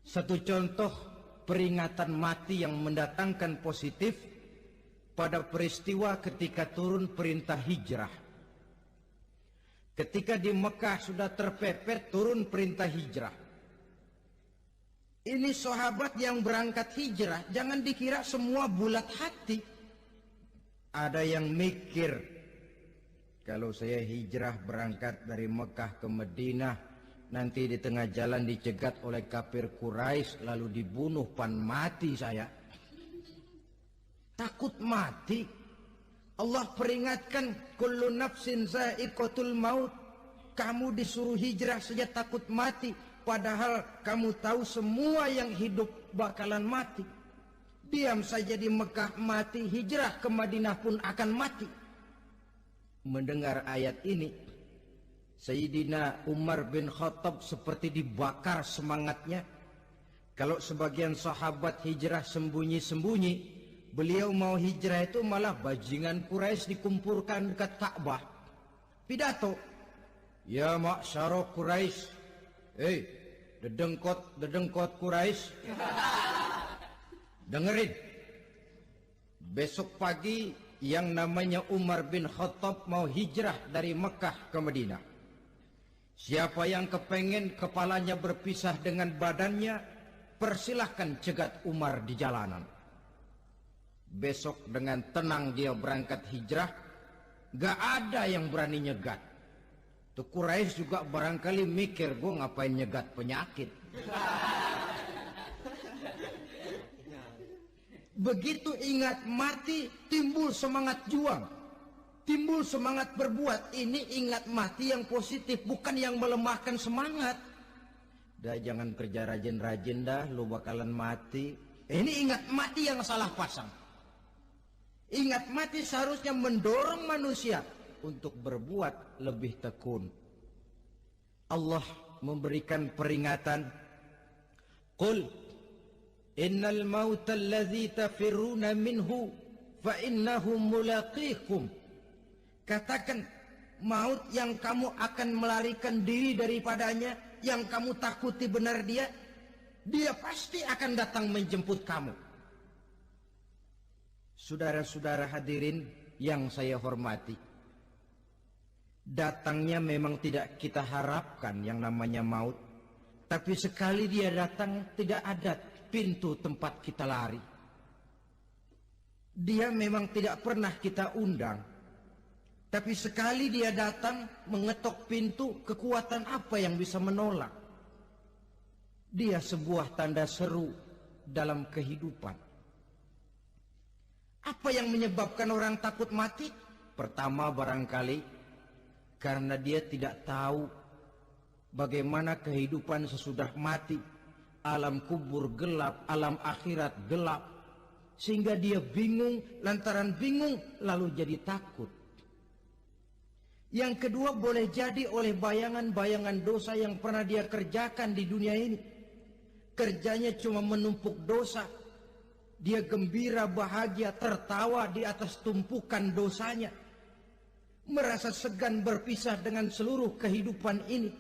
Speaker 1: Satu contoh peringatan mati yang mendatangkan positif pada peristiwa ketika turun perintah hijrah. Ketika di Mekah sudah terpepet turun perintah hijrah. Ini sahabat yang berangkat hijrah, jangan dikira semua bulat hati. Ada yang mikir, kalau saya hijrah berangkat dari Mekah ke Madinah, nanti di tengah jalan dicegat oleh kafir Quraisy lalu dibunuh, mati saya. Takut mati. Allah peringatkan, kullu nafsin za'iqatul maut. Kamu disuruh hijrah saja takut mati, padahal kamu tahu semua yang hidup bakalan mati. Diam saja di Mekah mati, hijrah ke Madinah pun akan mati. Mendengar ayat ini, Sayyidina Umar bin Khattab seperti dibakar semangatnya. Kalau sebagian sahabat hijrah sembunyi-sembunyi, beliau mau hijrah itu malah bajingan Quraisy dikumpulkan dekat Ka'bah. Pidato, ya ma'syara Quraisy, dedengkot Quraisy, dengerin. Besok pagi yang namanya Umar bin Khattab mau hijrah dari Mekah ke Madinah. Siapa yang kepengen kepalanya berpisah dengan badannya, persilahkan cegat Umar di jalanan. Besok dengan tenang dia berangkat hijrah, gak ada yang berani nyegat. Tuh Quraisy juga barangkali mikir, gue ngapain nyegat penyakit. Begitu ingat mati, timbul semangat juang, timbul semangat berbuat. Ini ingat mati yang positif, bukan yang melemahkan semangat. Dah jangan kerja rajin-rajin dah, lu bakalan mati. Ini ingat mati yang salah pasang. Ingat mati seharusnya mendorong manusia untuk berbuat lebih tekun. Allah memberikan peringatan, Qul innal mauta alladhi tafiruna minhu fa innahu mulaqikum. Katakan, maut yang kamu akan melarikan diri daripadanya, yang kamu takuti benar dia pasti akan datang menjemput kamu. Saudara-saudara hadirin yang saya hormati, datangnya memang tidak kita harapkan yang namanya maut, tapi sekali dia datang tidak ada pintu tempat kita lari. Dia memang tidak pernah kita undang, tapi sekali dia datang mengetok pintu, kekuatan apa yang bisa menolak? Dia sebuah tanda seru dalam kehidupan. Apa yang menyebabkan orang takut mati? Pertama barangkali karena dia tidak tahu bagaimana kehidupan sesudah mati. Alam kubur gelap, alam akhirat gelap, sehingga dia bingung. Lantaran bingung lalu jadi takut. Yang kedua boleh jadi oleh bayangan-bayangan dosa yang pernah dia kerjakan di dunia ini. Kerjanya cuma menumpuk dosa. Dia gembira, bahagia, tertawa di atas tumpukan dosanya. Merasa segan berpisah dengan seluruh kehidupan ini.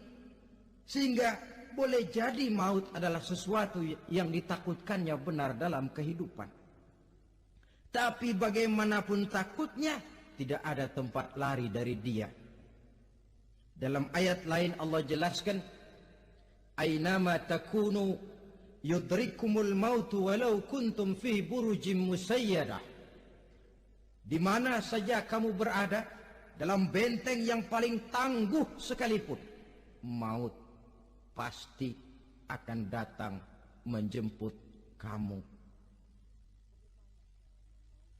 Speaker 1: Sehingga boleh jadi maut adalah sesuatu yang ditakutkannya benar dalam kehidupan. Tapi bagaimanapun takutnya, tidak ada tempat lari dari dia. Dalam ayat lain Allah jelaskan, Aynama takunu yudrikumul mautu walau kuntum fi burujim musayyadah. Di mana saja kamu berada, dalam benteng yang paling tangguh sekalipun, maut pasti akan datang menjemput kamu.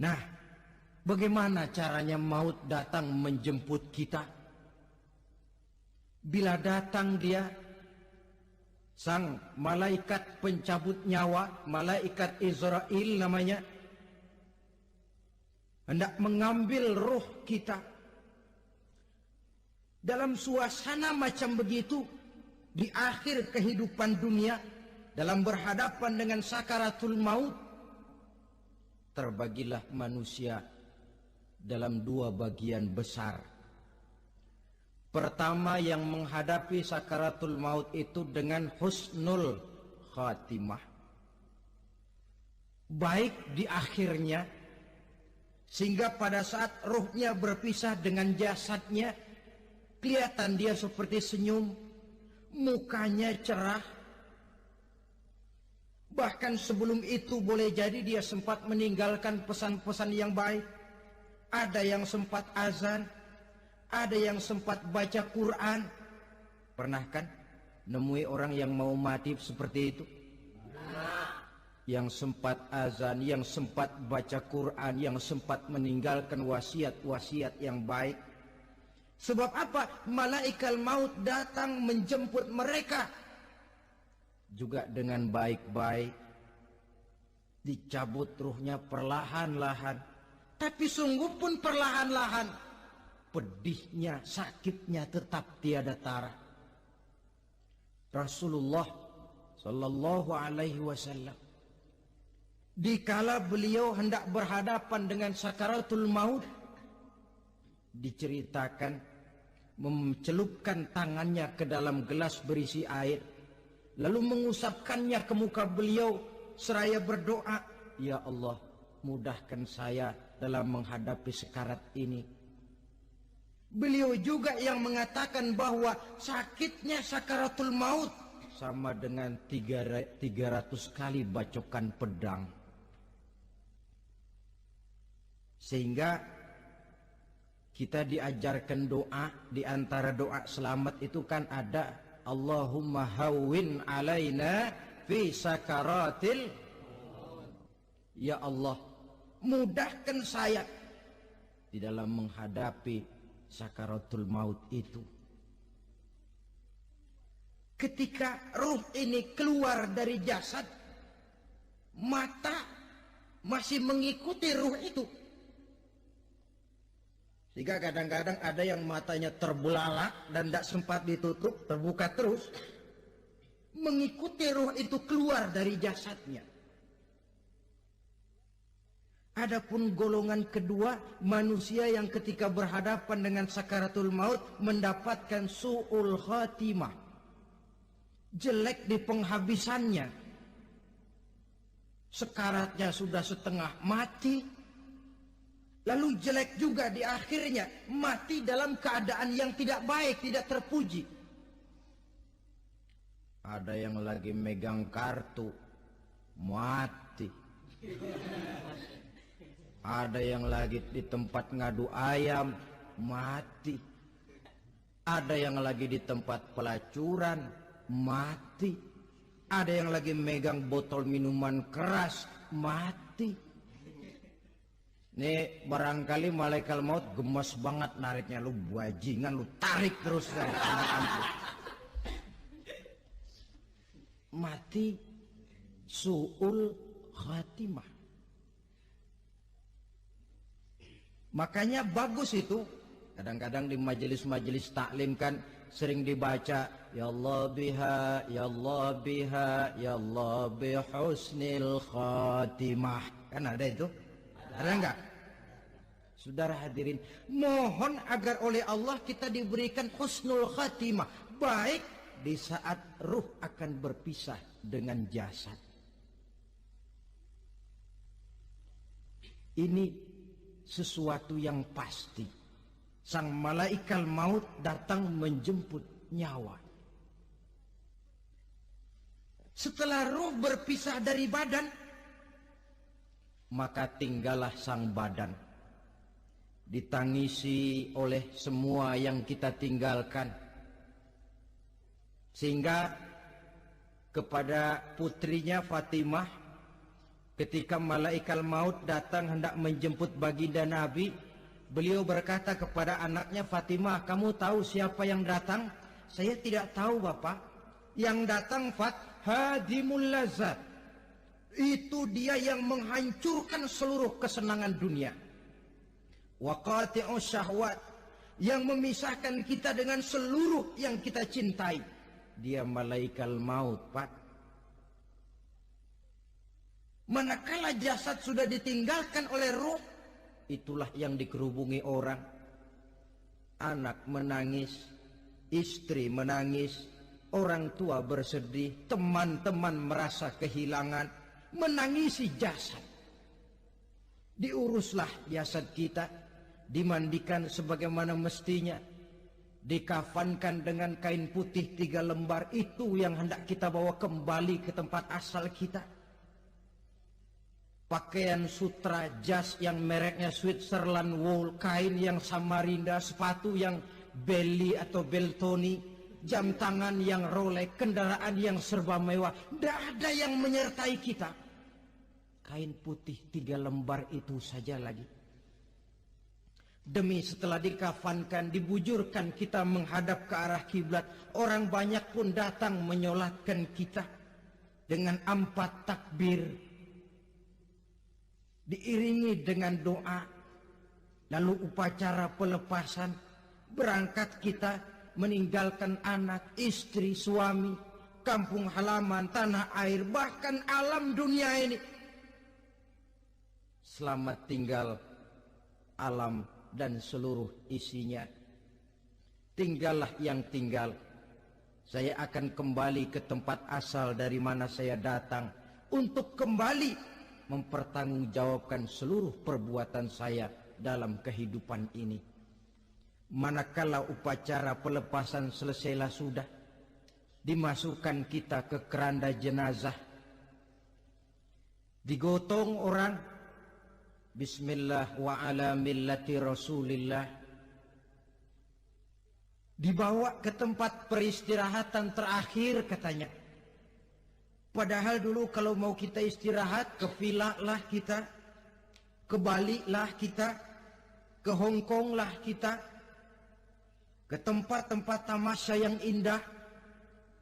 Speaker 1: Nah, bagaimana caranya maut datang menjemput kita? Bila datang dia, sang malaikat pencabut nyawa, malaikat Israel namanya, hendak mengambil ruh kita. Dalam suasana macam begitu, di akhir kehidupan dunia, dalam berhadapan dengan sakaratul maut, terbagilah manusia dalam dua bagian besar. Pertama, yang menghadapi sakaratul maut itu dengan husnul khatimah, baik di akhirnya, sehingga pada saat ruhnya berpisah dengan jasadnya, kelihatan dia seperti senyum, mukanya cerah. Bahkan sebelum itu boleh jadi dia sempat meninggalkan pesan-pesan yang baik. Ada yang sempat azan, ada yang sempat baca Quran. Pernah kan nemui orang yang mau mati seperti itu? Yang sempat azan, yang sempat baca Quran, yang sempat meninggalkan wasiat-wasiat yang baik. Sebab apa? Malaikat maut datang menjemput mereka juga dengan baik-baik. Dicabut ruhnya perlahan-lahan. Tapi sungguh pun perlahan-lahan. Pedihnya, sakitnya tetap tiada tara. Rasulullah sallallahu alaihi wasallam, dikala beliau hendak berhadapan dengan sakaratul maut, diceritakan mencelupkan tangannya ke dalam gelas berisi air, lalu mengusapkannya ke muka beliau seraya berdoa, "Ya Allah, mudahkan saya dalam menghadapi sekarat ini." Beliau juga yang mengatakan bahwa sakitnya sakaratul maut sama dengan 300 kali bacokan pedang. Sehingga kita diajarkan doa, di antara doa selamat itu kan ada Allahumma hawwin alaina fi sakaratil. Ya Allah, mudahkan saya di dalam menghadapi sakaratul maut itu. Ketika ruh ini keluar dari jasad, mata masih mengikuti ruh itu. Sehingga kadang-kadang ada yang matanya terbelalak dan tidak sempat ditutup, terbuka terus, mengikuti ruh itu keluar dari jasadnya. Adapun golongan kedua, manusia yang ketika berhadapan dengan sakaratul maut mendapatkan su'ul khatimah, jelek di penghabisannya. Sekaratnya sudah setengah mati, lalu jelek juga di akhirnya, mati dalam keadaan yang tidak baik, tidak terpuji. Ada yang lagi megang kartu, mati. Ada yang lagi di tempat ngadu ayam, mati. Ada yang lagi di tempat pelacuran, mati. Ada yang lagi megang botol minuman keras, mati. Nih barangkali malaikat maut gemes banget nariknya, lu bajingan, lu tarik terus kan. Mati su'ul khatimah. Makanya bagus itu. Kadang-kadang di majelis-majelis taklim kan sering dibaca, Ya Allah biha, Ya Allah biha, Ya Allah bihusnil khatimah. Kan ada itu? Ada enggak? Saudara hadirin, mohon agar oleh Allah kita diberikan husnul khatimah, baik di saat ruh akan berpisah dengan jasad. Ini sesuatu yang pasti. Sang malaikat maut datang menjemput nyawa. Setelah ruh berpisah dari badan, maka tinggallah sang badan, ditangisi oleh semua yang kita tinggalkan. Sehingga kepada putrinya Fatimah, ketika malaikat maut datang hendak menjemput baginda Nabi, beliau berkata kepada anaknya, Fatimah, kamu tahu siapa yang datang? Saya tidak tahu, Bapak. Yang datang hadimul lazat. Itu dia yang menghancurkan seluruh kesenangan dunia. Wa qati'us syahwat, yang memisahkan kita dengan seluruh yang kita cintai. Dia malaikat maut, Pak. Manakala jasad sudah ditinggalkan oleh ruh, itulah yang dikerubungi orang. Anak menangis, istri menangis, orang tua bersedih, teman-teman merasa kehilangan, menangisi jasad. Diuruslah jasad kita, dimandikan sebagaimana mestinya, dikafankan dengan kain putih 3 lembar, itu yang hendak kita bawa kembali ke tempat asal kita. Pakaian sutra, jas yang mereknya Switzerland wool, kain yang Samarinda, sepatu yang Belly atau Beltoni, jam tangan yang Rolex, kendaraan yang serba mewah, tidak ada yang menyertai kita. Kain putih 3 lembar itu saja lagi. Demi setelah dikafankan, dibujurkan kita menghadap ke arah kiblat, orang banyak pun datang menyolatkan kita dengan 4 takbir. diiringi dengan doa, lalu upacara pelepasan, berangkat kita meninggalkan anak, istri, suami, kampung halaman, tanah air, bahkan alam dunia ini. Selamat tinggal alam dan seluruh isinya. Tinggallah yang tinggal. Saya akan kembali ke tempat asal dari mana saya datang untuk kembali mempertanggungjawabkan seluruh perbuatan saya dalam kehidupan ini. Manakala upacara pelepasan selesailah sudah, dimasukkan kita ke keranda jenazah, digotong orang, bismillah wa ala millati rasulillah, dibawa ke tempat peristirahatan terakhir katanya. Padahal dulu kalau mau kita istirahat, ke villa lah kita, ke Bali lah kita, ke Hong Kong lah kita, ke tempat-tempat tamasya yang indah.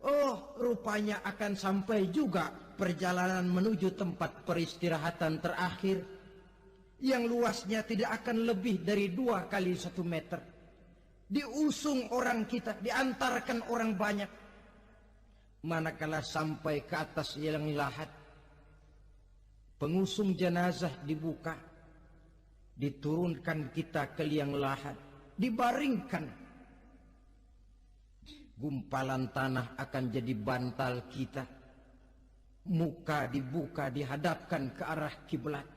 Speaker 1: Oh, rupanya akan sampai juga perjalanan menuju tempat peristirahatan terakhir yang luasnya tidak akan lebih dari 2 kali 1 meter. Diusung orang kita, diantarkan orang banyak. Manakala sampai ke atas yang lahat, pengusung jenazah dibuka, diturunkan kita ke liang lahat, dibaringkan. Gumpalan tanah akan jadi bantal kita. Muka dibuka, dihadapkan ke arah kiblat.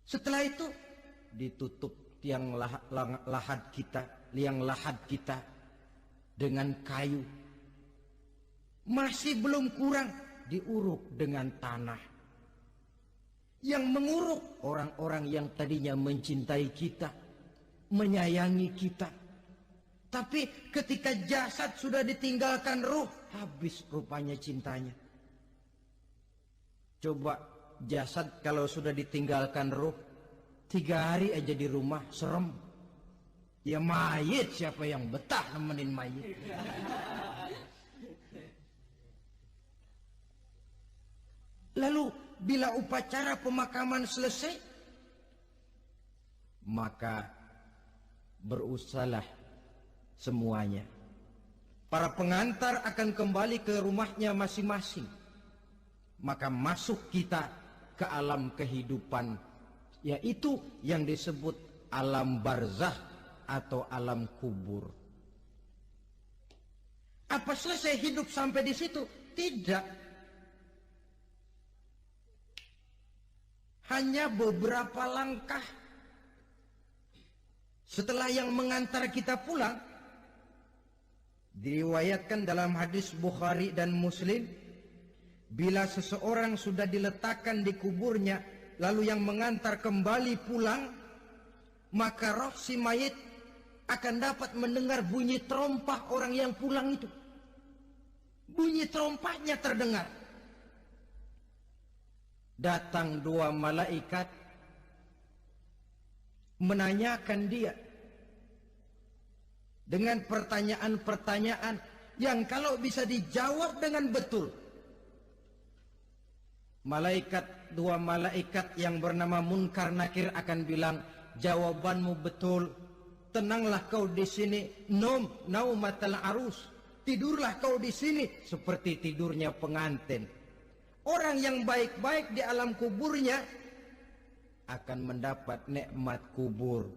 Speaker 1: Setelah itu ditutup liang lahat kita dengan kayu. Masih belum kurang, diuruk dengan tanah. Yang menguruk orang-orang yang tadinya mencintai kita, menyayangi kita. Tapi ketika jasad sudah ditinggalkan ruh, habis rupanya cintanya. Coba jasad kalau sudah ditinggalkan ruh, 3 hari aja di rumah, serem. Ya mayit, siapa yang betah nemenin mayit? Lalu bila upacara pemakaman selesai, maka berusahlah semuanya. Para pengantar akan kembali ke rumahnya masing-masing. Maka masuk kita ke alam kehidupan, yaitu yang disebut alam barzakh atau alam kubur. Apa selesai hidup sampai di situ? Tidak. Hanya beberapa langkah setelah yang mengantar kita pulang, diriwayatkan dalam hadis Bukhari dan Muslim, bila seseorang sudah diletakkan di kuburnya, lalu yang mengantar kembali pulang, maka roh si mayit akan dapat mendengar bunyi terompah orang yang pulang itu. Bunyi terompahnya terdengar. Datang 2 malaikat menanyakan dia dengan pertanyaan-pertanyaan yang kalau bisa dijawab dengan betul. 2 malaikat yang bernama Munkar Nakir akan bilang, jawabanmu betul. Tenanglah kau di sini, naumatal arus. Tidurlah kau di sini seperti tidurnya pengantin. Orang yang baik-baik di alam kuburnya akan mendapat nikmat kubur.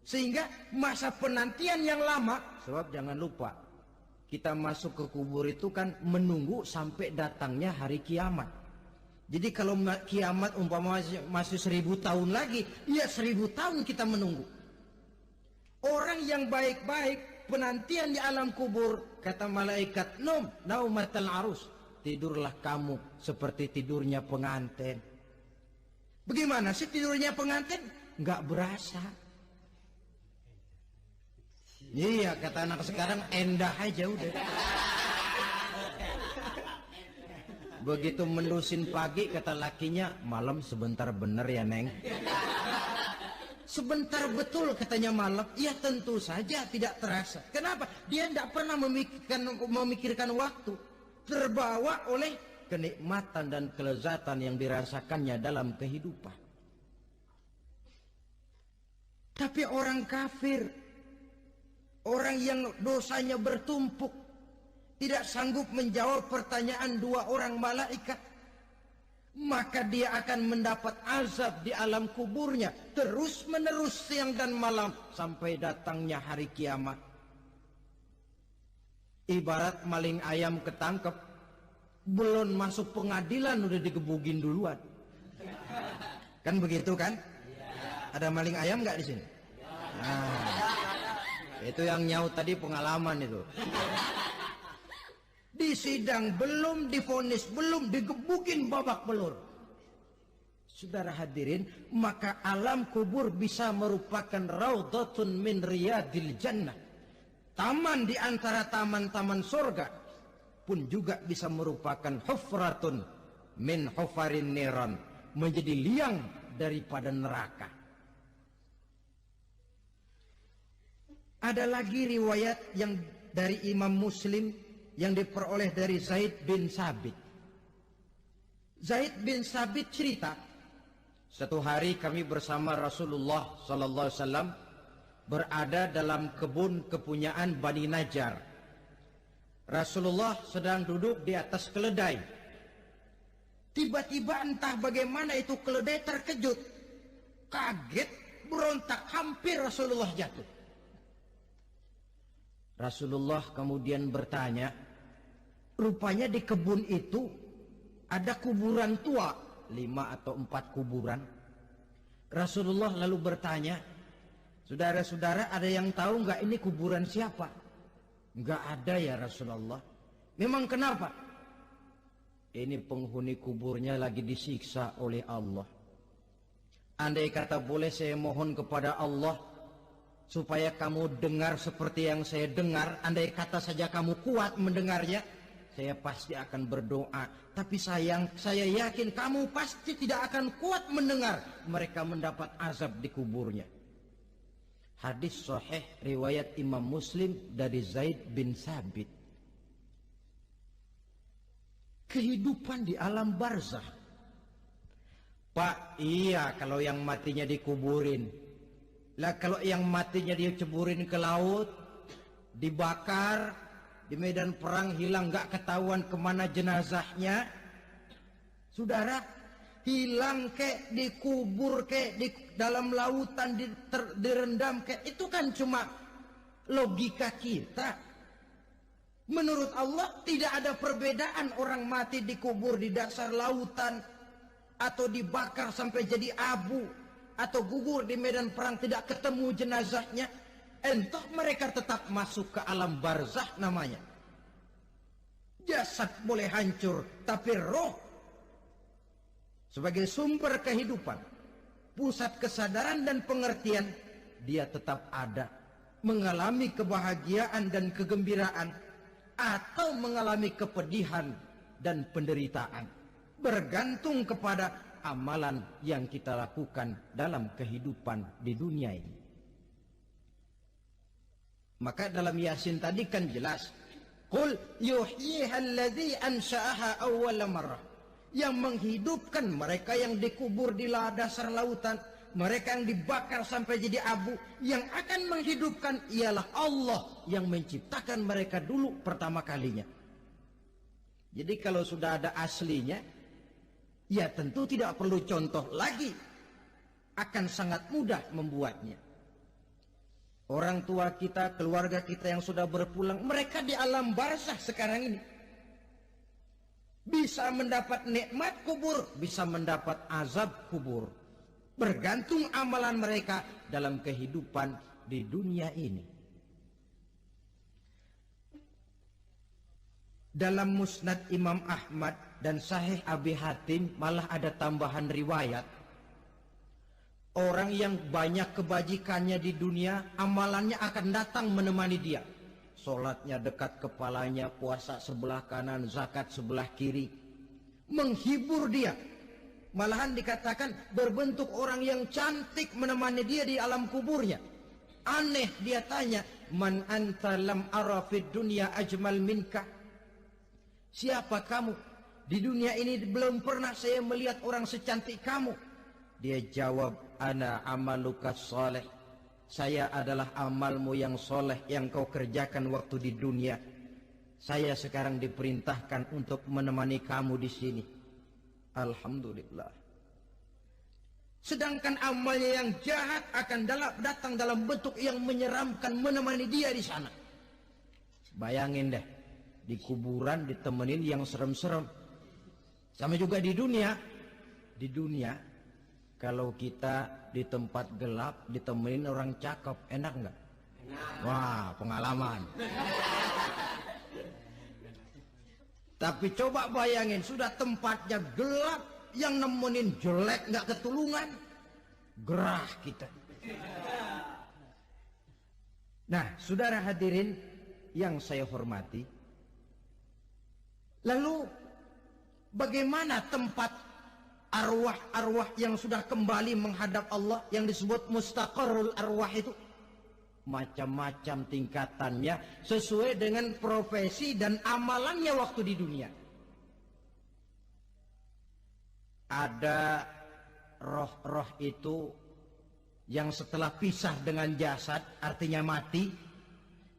Speaker 1: Sehingga masa penantian yang lama, sebab jangan lupa, kita masuk ke kubur itu kan menunggu sampai datangnya hari kiamat. Jadi kalau kiamat umpama masih 1000 tahun lagi, ya 1000 tahun kita menunggu. Orang yang baik-baik penantian di alam kubur, kata malaikat, naumatal arus. Tidurlah kamu seperti tidurnya pengantin. Bagaimana sih tidurnya pengantin? Nggak berasa. Iya, kata anak sekarang, endah aja udah. Begitu mendusin pagi, kata lakinya, malam sebentar bener ya Neng. Sebentar betul katanya malam. Ya tentu saja tidak terasa. Kenapa? Dia tidak pernah memikirkan waktu. Terbawa oleh kenikmatan dan kelezatan yang dirasakannya dalam kehidupan. Tapi orang kafir, orang yang dosanya bertumpuk, tidak sanggup menjawab pertanyaan dua orang malaikat, maka dia akan mendapat azab di alam kuburnya terus menerus siang dan malam sampai datangnya hari kiamat. Ibarat maling ayam ketangkep, belum masuk pengadilan udah digebugin duluan. Kan begitu kan? Ada maling ayam nggak di sini? Nah, itu yang nyaut tadi pengalaman itu. Di sidang belum divonis, belum digebukin babak belur. Saudara hadirin, maka alam kubur bisa merupakan raudhatun min riyadil jannah. Taman di antara taman-taman surga pun juga bisa merupakan hufratun min hufarin niran, menjadi liang daripada neraka. Ada lagi riwayat yang dari Imam Muslim yang diperoleh dari Zaid bin Sabit. Zaid bin Sabit cerita, satu hari kami bersama Rasulullah sallallahu alaihi wasallam berada dalam kebun kepunyaan Bani Najjar. Rasulullah sedang duduk di atas keledai. Tiba-tiba entah bagaimana itu keledai terkejut, kaget, berontak, hampir Rasulullah jatuh. Rasulullah kemudian bertanya, rupanya di kebun itu ada kuburan tua, 5 atau 4 kuburan. Rasulullah lalu bertanya, saudara-saudara ada yang tahu nggak ini kuburan siapa? Nggak ada ya Rasulullah. Memang kenapa? Ini penghuni kuburnya lagi disiksa oleh Allah. Andai kata boleh saya mohon kepada Allah supaya kamu dengar seperti yang saya dengar, andai kata saja kamu kuat mendengarnya, saya pasti akan berdoa. Tapi sayang, saya yakin kamu pasti tidak akan kuat mendengar mereka mendapat azab di kuburnya. Hadis sahih riwayat Imam Muslim dari Zaid bin Sabit. Kehidupan di alam barzakh. Pak, iya kalau yang matinya dikuburin. Lah kalau yang matinya dia ceburin ke laut, dibakar, di medan perang hilang gak ketahuan kemana jenazahnya. Saudara, hilang kek, dikubur kek, di dalam lautan direndam kek, itu kan cuma logika kita. Menurut Allah tidak ada perbedaan orang mati dikubur di dasar lautan atau dibakar sampai jadi abu, atau gugur di medan perang tidak ketemu jenazahnya, entah mereka tetap masuk ke alam barzakh namanya. Jasad boleh hancur, tapi roh sebagai sumber kehidupan, pusat kesadaran dan pengertian, dia tetap ada, mengalami kebahagiaan dan kegembiraan, atau mengalami kepedihan dan penderitaan, bergantung kepada amalan yang kita lakukan dalam kehidupan di dunia ini. Maka dalam Yasin tadi kan jelas, qul yuhyiha alladzi ansha'aha awwala marrah, yang menghidupkan mereka yang dikubur di dasar lautan, mereka yang dibakar sampai jadi abu, yang akan menghidupkan ialah Allah yang menciptakan mereka dulu pertama kalinya. Jadi kalau sudah ada aslinya, ya tentu tidak perlu contoh lagi, akan sangat mudah membuatnya. Orang tua kita, keluarga kita yang sudah berpulang, mereka di alam barzakh sekarang ini bisa mendapat nikmat kubur, bisa mendapat azab kubur, bergantung amalan mereka dalam kehidupan di dunia ini. Dalam Musnad Imam Ahmad dan Sahih Abi Hatim malah ada tambahan riwayat. Orang yang banyak kebajikannya di dunia, amalannya akan datang menemani dia. Sholatnya dekat kepalanya, puasa sebelah kanan, zakat sebelah kiri, menghibur dia. Malahan dikatakan berbentuk orang yang cantik menemani dia di alam kuburnya. Aneh, dia tanya, man anta lam ara fid dunya ajmal minka. Siapa kamu? Di dunia ini belum pernah saya melihat orang secantik kamu. Dia jawab, ana amaluka soleh. Saya adalah amalmu yang soleh yang kau kerjakan waktu di dunia. Saya sekarang diperintahkan untuk menemani kamu di sini. Alhamdulillah. Sedangkan amalnya yang jahat akan datang dalam bentuk yang menyeramkan menemani dia di sana. Bayangin deh, di kuburan ditemenin yang serem-serem. Sama juga di dunia. Di dunia, kalau kita di tempat gelap ditemenin orang cakep, enak nggak? Wah, pengalaman. Tapi coba bayangin, sudah tempatnya gelap, yang nemenin jelek nggak ketulungan, gerah kita. Nah, saudara hadirin yang saya hormati, lalu bagaimana tempat arwah-arwah yang sudah kembali menghadap Allah yang disebut mustaqarrul arwah itu? Macam-macam tingkatannya sesuai dengan profesi dan amalannya waktu di dunia. Ada roh-roh itu yang setelah pisah dengan jasad, artinya mati,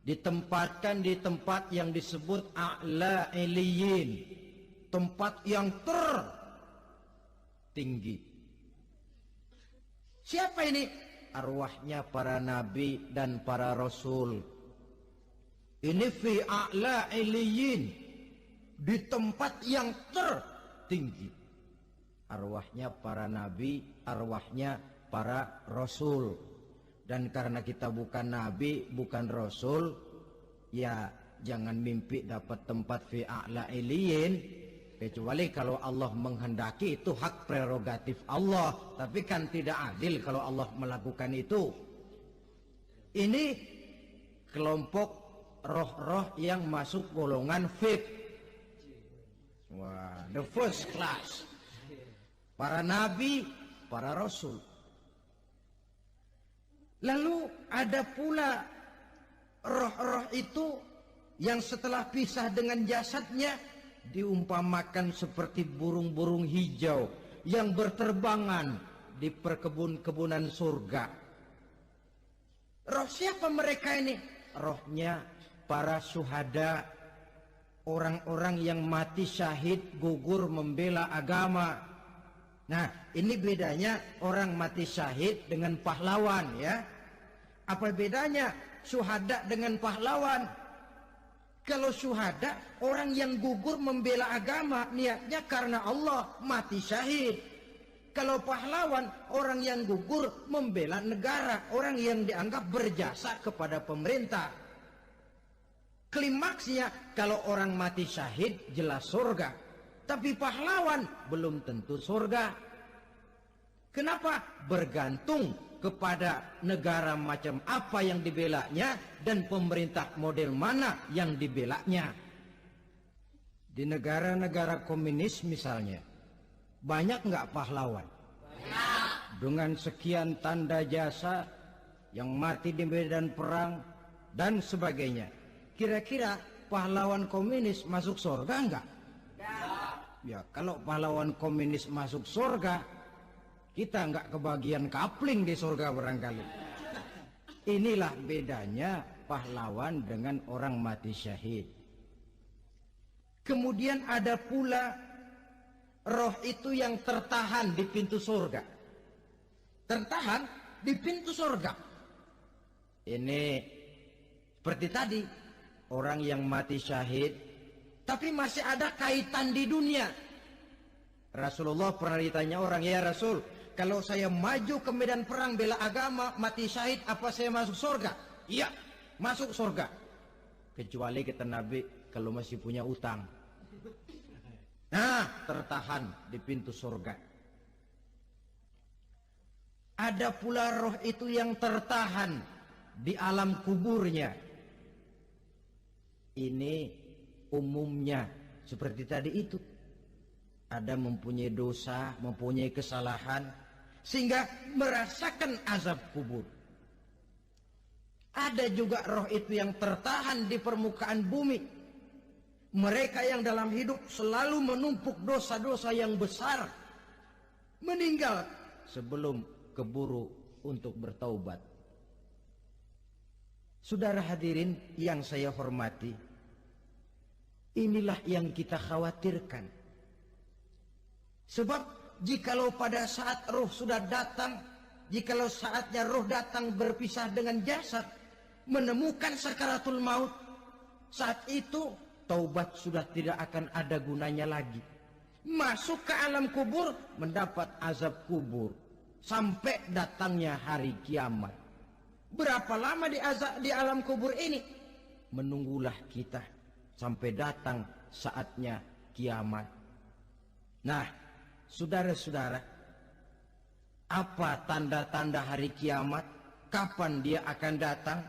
Speaker 1: ditempatkan di tempat yang disebut a'la iliyin, tempat yang tertinggi. Siapa ini? Arwahnya para nabi dan para rasul. Ini fi a'la iliyin, di tempat yang tertinggi. Arwahnya para nabi, arwahnya para rasul. Dan karena kita bukan nabi, bukan rasul, ya jangan mimpi dapat tempat fi a'la iliyin. Kecuali kalau Allah menghendaki, itu hak prerogatif Allah. Tapi kan tidak adil kalau Allah melakukan itu. Ini kelompok roh-roh yang masuk golongan VIP. Wah, the first class. Para nabi, para rasul. Lalu ada pula roh-roh itu yang setelah pisah dengan jasadnya diumpamakan seperti burung-burung hijau yang berterbangan di perkebun-kebunan surga. Roh siapa mereka ini? Rohnya para syuhada, orang-orang yang mati syahid gugur membela agama. Nah, ini bedanya orang mati syahid dengan pahlawan, ya. Apa bedanya syuhada dengan pahlawan? Kalau syuhada, orang yang gugur membela agama, niatnya karena Allah, mati syahid. Kalau pahlawan, orang yang gugur membela negara, orang yang dianggap berjasa kepada pemerintah. Klimaksnya, kalau orang mati syahid, jelas surga. Tapi pahlawan, belum tentu surga. Kenapa? Bergantung kepada negara macam apa yang dibelanya dan pemerintah model mana yang dibelanya. Di negara-negara komunis misalnya, banyak nggak pahlawan? Banyak. Dengan sekian tanda jasa yang mati di medan perang dan sebagainya. Kira-kira pahlawan komunis masuk surga nggak? Ya, kalau pahlawan komunis masuk surga, kita nggak kebagian kapling di surga barangkali. Inilah bedanya pahlawan dengan orang mati syahid. Kemudian ada pula roh itu yang tertahan di pintu surga. Tertahan di pintu surga. Ini seperti tadi, orang yang mati syahid tapi masih ada kaitan di dunia. Rasulullah pernah ditanya orang, ya Rasul, kalau saya maju ke medan perang bela agama, mati syahid, apa saya masuk surga? Iya, masuk surga. Kecuali kata Nabi, kalau masih punya utang. Nah, tertahan di pintu surga. Ada pula roh itu yang tertahan di alam kuburnya. Ini umumnya seperti tadi itu. Ada mempunyai dosa, mempunyai kesalahan, sehingga merasakan azab kubur. Ada juga roh itu yang tertahan di permukaan bumi. Mereka yang dalam hidup selalu menumpuk dosa-dosa yang besar, meninggal sebelum keburu untuk bertaubat. Saudara hadirin yang saya hormati, inilah yang kita khawatirkan. Sebab jikalau pada saat roh sudah datang, jikalau saatnya roh datang berpisah dengan jasad, menemukan sakaratul maut, saat itu taubat sudah tidak akan ada gunanya lagi. Masuk ke alam kubur, mendapat azab kubur, sampai datangnya hari kiamat. Berapa lama di alam kubur ini? Menunggulah kita sampai datang saatnya kiamat. Nah, saudara-saudara, apa tanda-tanda hari kiamat? Kapan dia akan datang?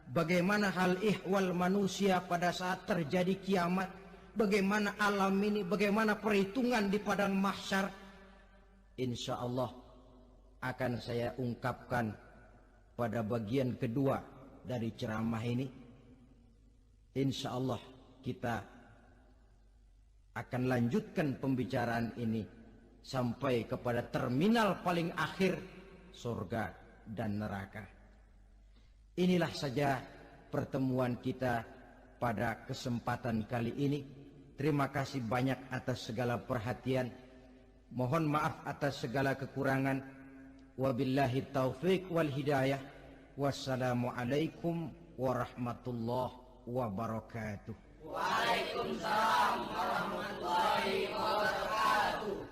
Speaker 1: Bagaimana hal ihwal manusia pada saat terjadi kiamat? Bagaimana alam ini? Bagaimana perhitungan di padang mahsyar? Insya Allah akan saya ungkapkan pada bagian kedua dari ceramah ini. Insya Allah kita akan lanjutkan pembicaraan ini sampai kepada terminal paling akhir, surga dan neraka. Inilah saja pertemuan kita pada kesempatan kali ini. Terima kasih banyak atas segala perhatian. Mohon maaf atas segala kekurangan. Wabillahi taufiq wal hidayah. Wassalamualaikum warahmatullahi wabarakatuh.
Speaker 2: Waalaikumsalam warahmatullahi wabarakatuh.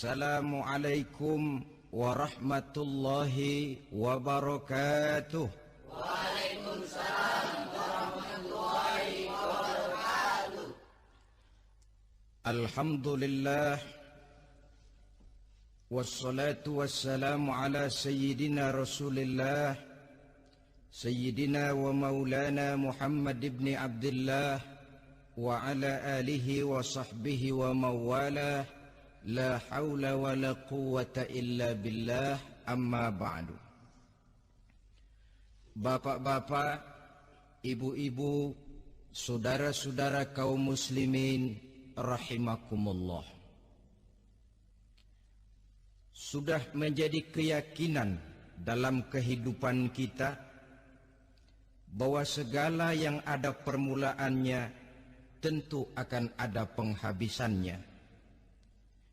Speaker 1: Assalamualaikum warahmatullahi wabarakatuh.
Speaker 2: Waalaikumsalam warahmatullahi wabarakatuh.
Speaker 1: Alhamdulillah wassalatu wassalamu ala sayyidina Rasulillah sayyidina wa maulana Muhammad ibn Abdullah wa ala alihi wa sahbihi wa mawalah. La haula wa la quwwata illa billah, amma ba'du. Bapak-bapak, ibu-ibu, saudara-saudara kaum muslimin rahimakumullah. Sudah menjadi keyakinan dalam kehidupan kita bahwa segala yang ada permulaannya tentu akan ada penghabisannya.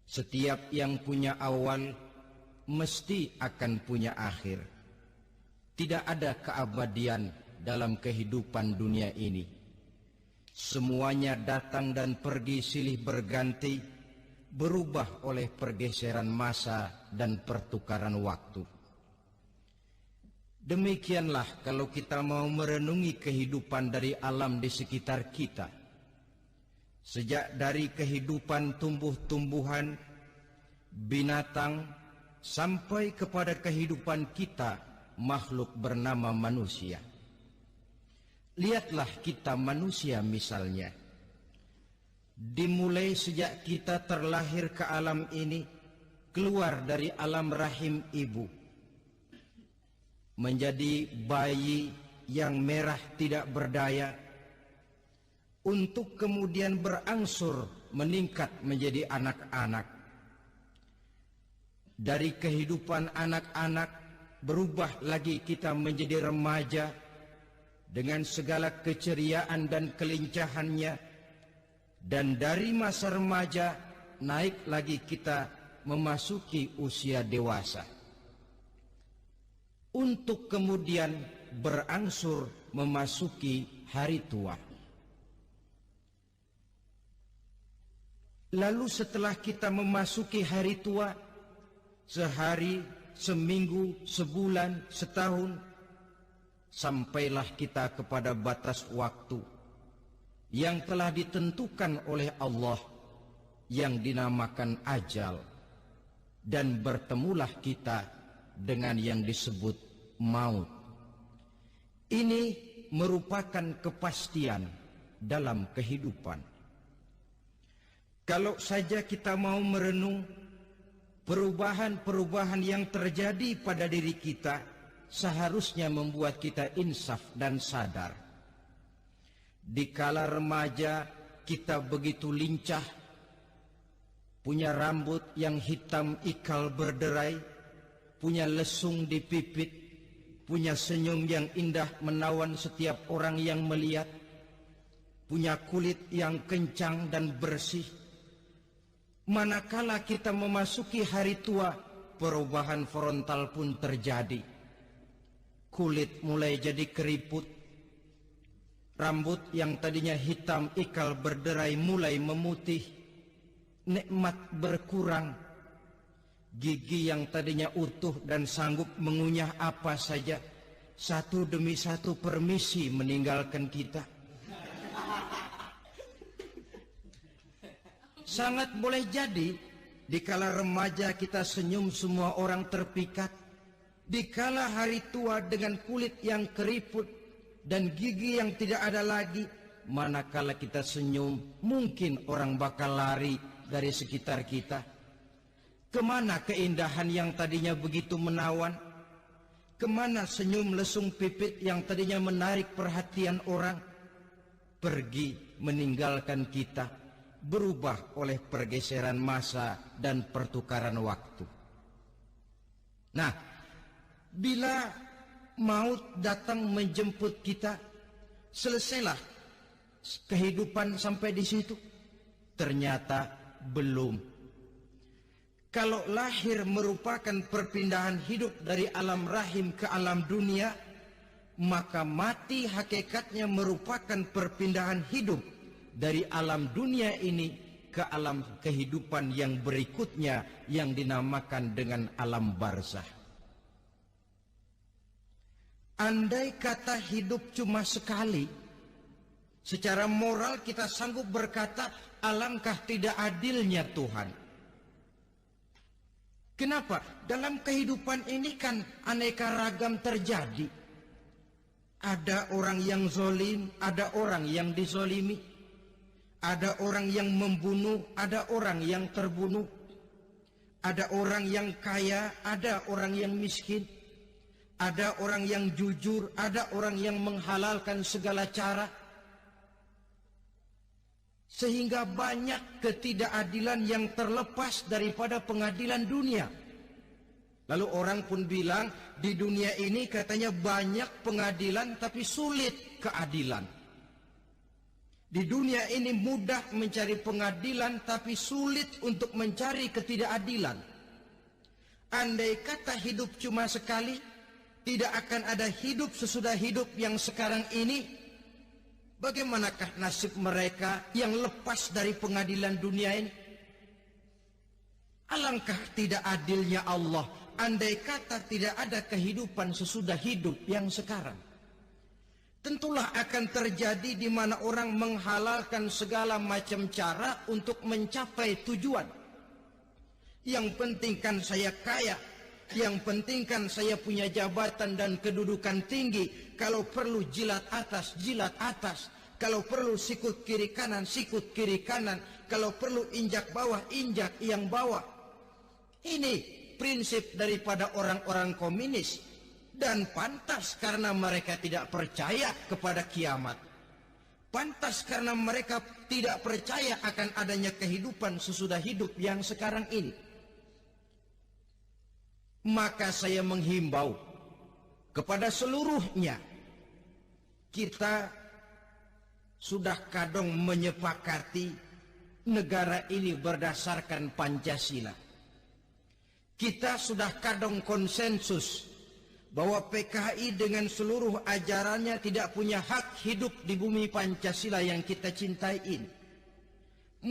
Speaker 1: Setiap yang punya awal mesti akan punya akhir. Tidak ada keabadian dalam kehidupan dunia ini. Semuanya datang dan pergi silih berganti, berubah oleh pergeseran masa dan pertukaran waktu. Demikianlah kalau kita mau merenungi kehidupan dari alam di sekitar kita. Sejak dari kehidupan tumbuh-tumbuhan, binatang, sampai kepada kehidupan kita, makhluk bernama manusia. Lihatlah kita manusia misalnya. Dimulai sejak kita terlahir ke alam ini, keluar dari alam rahim ibu, menjadi bayi yang merah tidak berdaya, untuk kemudian berangsur meningkat menjadi anak-anak. Dari kehidupan anak-anak berubah lagi kita menjadi remaja dengan segala keceriaan dan kelincahannya, dan dari masa remaja naik lagi kita memasuki usia dewasa, untuk kemudian berangsur memasuki hari tua. Lalu setelah kita memasuki hari tua, sehari, seminggu, sebulan, setahun, sampailah kita kepada batas waktu yang telah ditentukan oleh Allah, yang dinamakan ajal, dan bertemulah kita dengan yang disebut maut. Ini merupakan kepastian dalam kehidupan. Kalau saja kita mau merenung perubahan-perubahan yang terjadi pada diri kita, seharusnya membuat kita insaf dan sadar. Dikala remaja kita begitu lincah, punya rambut yang hitam ikal berderai, punya lesung di pipit, punya senyum yang indah menawan setiap orang yang melihat, punya kulit yang kencang dan bersih. Manakala kita memasuki hari tua, perubahan frontal pun terjadi. Kulit mulai jadi keriput, rambut yang tadinya hitam ikal berderai mulai memutih, nikmat berkurang, gigi yang tadinya utuh dan sanggup mengunyah apa saja, satu demi satu permisi meninggalkan kita. Sangat boleh jadi dikala remaja kita senyum semua orang terpikat, dikala hari tua dengan kulit yang keriput dan gigi yang tidak ada lagi, manakala kita senyum mungkin orang bakal lari dari sekitar kita. Kemana keindahan yang tadinya begitu menawan? Kemana senyum lesung pipit yang tadinya menarik perhatian orang? Pergi meninggalkan kita, berubah oleh pergeseran masa dan pertukaran waktu. Nah, bila maut datang menjemput kita, selesailah kehidupan sampai di situ? Ternyata belum. Kalau lahir merupakan perpindahan hidup dari alam rahim ke alam dunia, maka mati hakikatnya merupakan perpindahan hidup dari alam dunia ini ke ke alam kehidupan yang berikutnya yang dinamakan dengan alam barzah. Andai kata hidup cuma sekali, secara moral kita sanggup berkata, alangkah tidak adilnya Tuhan. Kenapa? Dalam kehidupan ini kan aneka ragam terjadi. Ada orang yang zolim, ada orang yang dizolimi. Ada orang yang membunuh, ada orang yang terbunuh. Ada orang yang kaya, ada orang yang miskin. Ada orang yang jujur, ada orang yang menghalalkan segala cara. Sehingga banyak ketidakadilan yang terlepas daripada pengadilan dunia. Lalu orang pun bilang, di dunia ini katanya banyak pengadilan tapi sulit keadilan. Di dunia ini mudah mencari pengadilan tapi sulit untuk mencari ketidakadilan. Andai kata hidup cuma sekali, tidak akan ada hidup sesudah hidup yang sekarang ini. Bagaimanakah nasib mereka yang lepas dari pengadilan dunia ini? Alangkah tidak adilnya Allah, andai kata tidak ada kehidupan sesudah hidup yang sekarang. Tentulah akan terjadi di mana orang menghalalkan segala macam cara untuk mencapai tujuan. Yang penting kan saya kaya, yang penting kan saya punya jabatan dan kedudukan tinggi. Kalau perlu jilat atas, jilat atas. Kalau perlu sikut kiri kanan, sikut kiri kanan. Kalau perlu injak bawah, injak yang bawah. Ini prinsip daripada orang-orang komunis. Dan pantas karena mereka tidak percaya kepada kiamat. Pantas karena mereka tidak percaya akan adanya kehidupan sesudah hidup yang sekarang ini. Maka saya menghimbau kepada seluruhnya, kita sudah kadung menyepakati negara ini berdasarkan Pancasila. Kita sudah kadung konsensus bahwa PKI dengan seluruh ajarannya tidak punya hak hidup di bumi Pancasila yang kita cintai ini.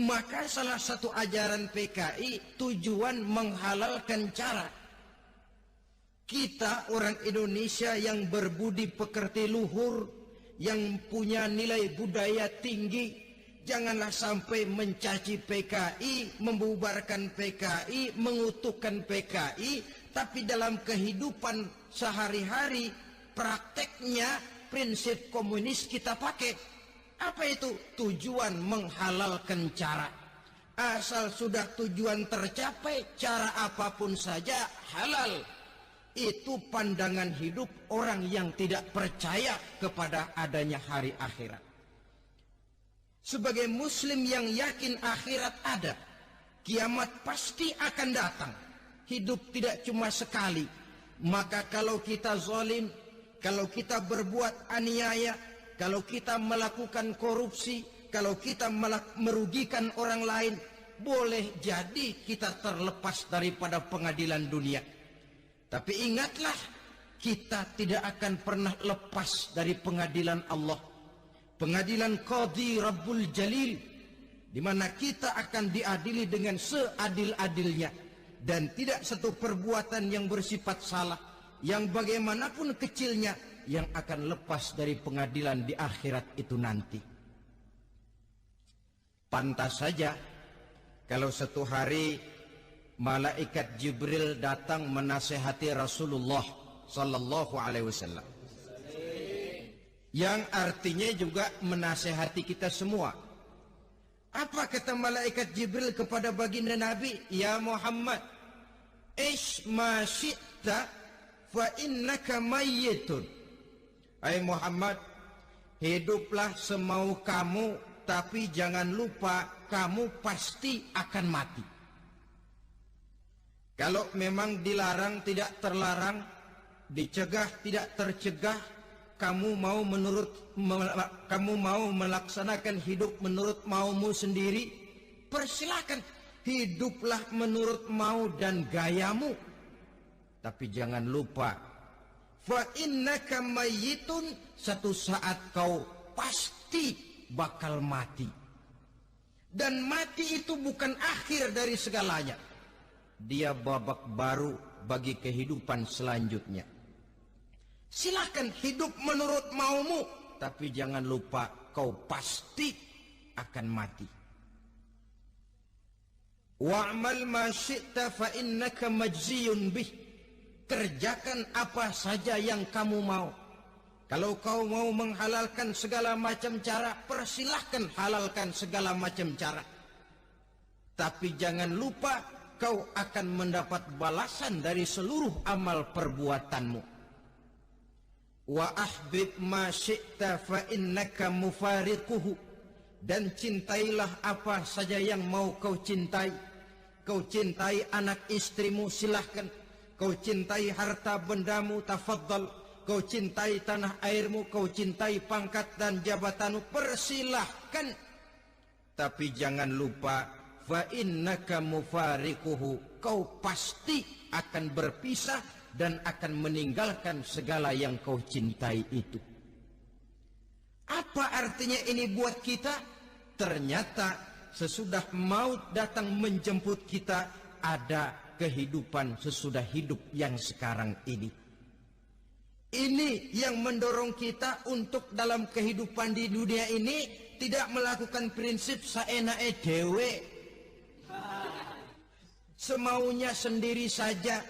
Speaker 1: Maka salah satu ajaran PKI tujuan menghalalkan cara kita orang Indonesia yang berbudi pekerti luhur, yang punya nilai budaya tinggi, janganlah sampai mencaci PKI, membubarkan PKI, mengutukkan PKI, tapi dalam kehidupan sehari-hari prakteknya prinsip komunis kita pakai. Apa itu? Tujuan menghalalkan cara. Asal sudah tujuan tercapai, cara apapun saja halal. Itu pandangan hidup orang yang tidak percaya kepada adanya hari akhirat. Sebagai muslim yang yakin akhirat ada, kiamat pasti akan datang. Hidup tidak cuma sekali. Maka kalau kita zalim, kalau kita berbuat aniaya, kalau kita melakukan korupsi, kalau kita merugikan orang lain, boleh jadi kita terlepas daripada pengadilan dunia. Tapi ingatlah, kita tidak akan pernah lepas dari pengadilan Allah. Pengadilan Qadhi Rabbul Jalil, di mana kita akan diadili dengan seadil-adilnya. Dan tidak satu perbuatan yang bersifat salah, yang bagaimanapun kecilnya, yang akan lepas dari pengadilan di akhirat itu nanti. Pantas saja kalau satu hari malaikat Jibril datang menasehati Rasulullah sallallahu alaihi wasallam, yang artinya juga menasehati kita semua. Apa kata malaikat Jibril kepada baginda Nabi? Ya Muhammad, ish ma syi'ta fa innaka mayyitun. Hai Muhammad, hiduplah semau kamu, tapi jangan lupa kamu pasti akan mati. Kalau memang dilarang tidak terlarang, dicegah tidak tercegah, kamu mau melaksanakan hidup menurut maumu sendiri, persilakan, hiduplah menurut mau dan gayamu. Tapi jangan lupa, fa innaka mayyitun, satu saat kau pasti bakal mati. Dan mati itu bukan akhir dari segalanya. Dia babak baru bagi kehidupan selanjutnya. Silakan hidup menurut maumu, tapi jangan lupa kau pasti akan mati. Wa'mal ma syi'ta fa innaka majziyun bih. Kerjakan apa saja yang kamu mau. Kalau kau mau menghalalkan segala macam cara, persilahkan halalkan segala macam cara. Tapi jangan lupa kau akan mendapat balasan dari seluruh amal perbuatanmu. Wa ahbib ma syi'ta fa innaka mufariquhu. Dan cintailah apa saja yang mau kau cintai. Kau cintai anak istrimu, silahkan. Kau cintai harta bendamu, tafaddal. Kau cintai tanah airmu, kau cintai pangkat dan jabatanmu, persilahkan. Tapi jangan lupa, fa innaka mufariquhu. Kau pasti akan berpisah dan akan meninggalkan segala yang kau cintai itu. Apa artinya ini buat kita? Ternyata sesudah maut datang menjemput kita, ada kehidupan sesudah hidup yang sekarang ini. Ini yang mendorong kita untuk dalam kehidupan di dunia ini tidak melakukan prinsip saenake dhewe, semaunya sendiri saja,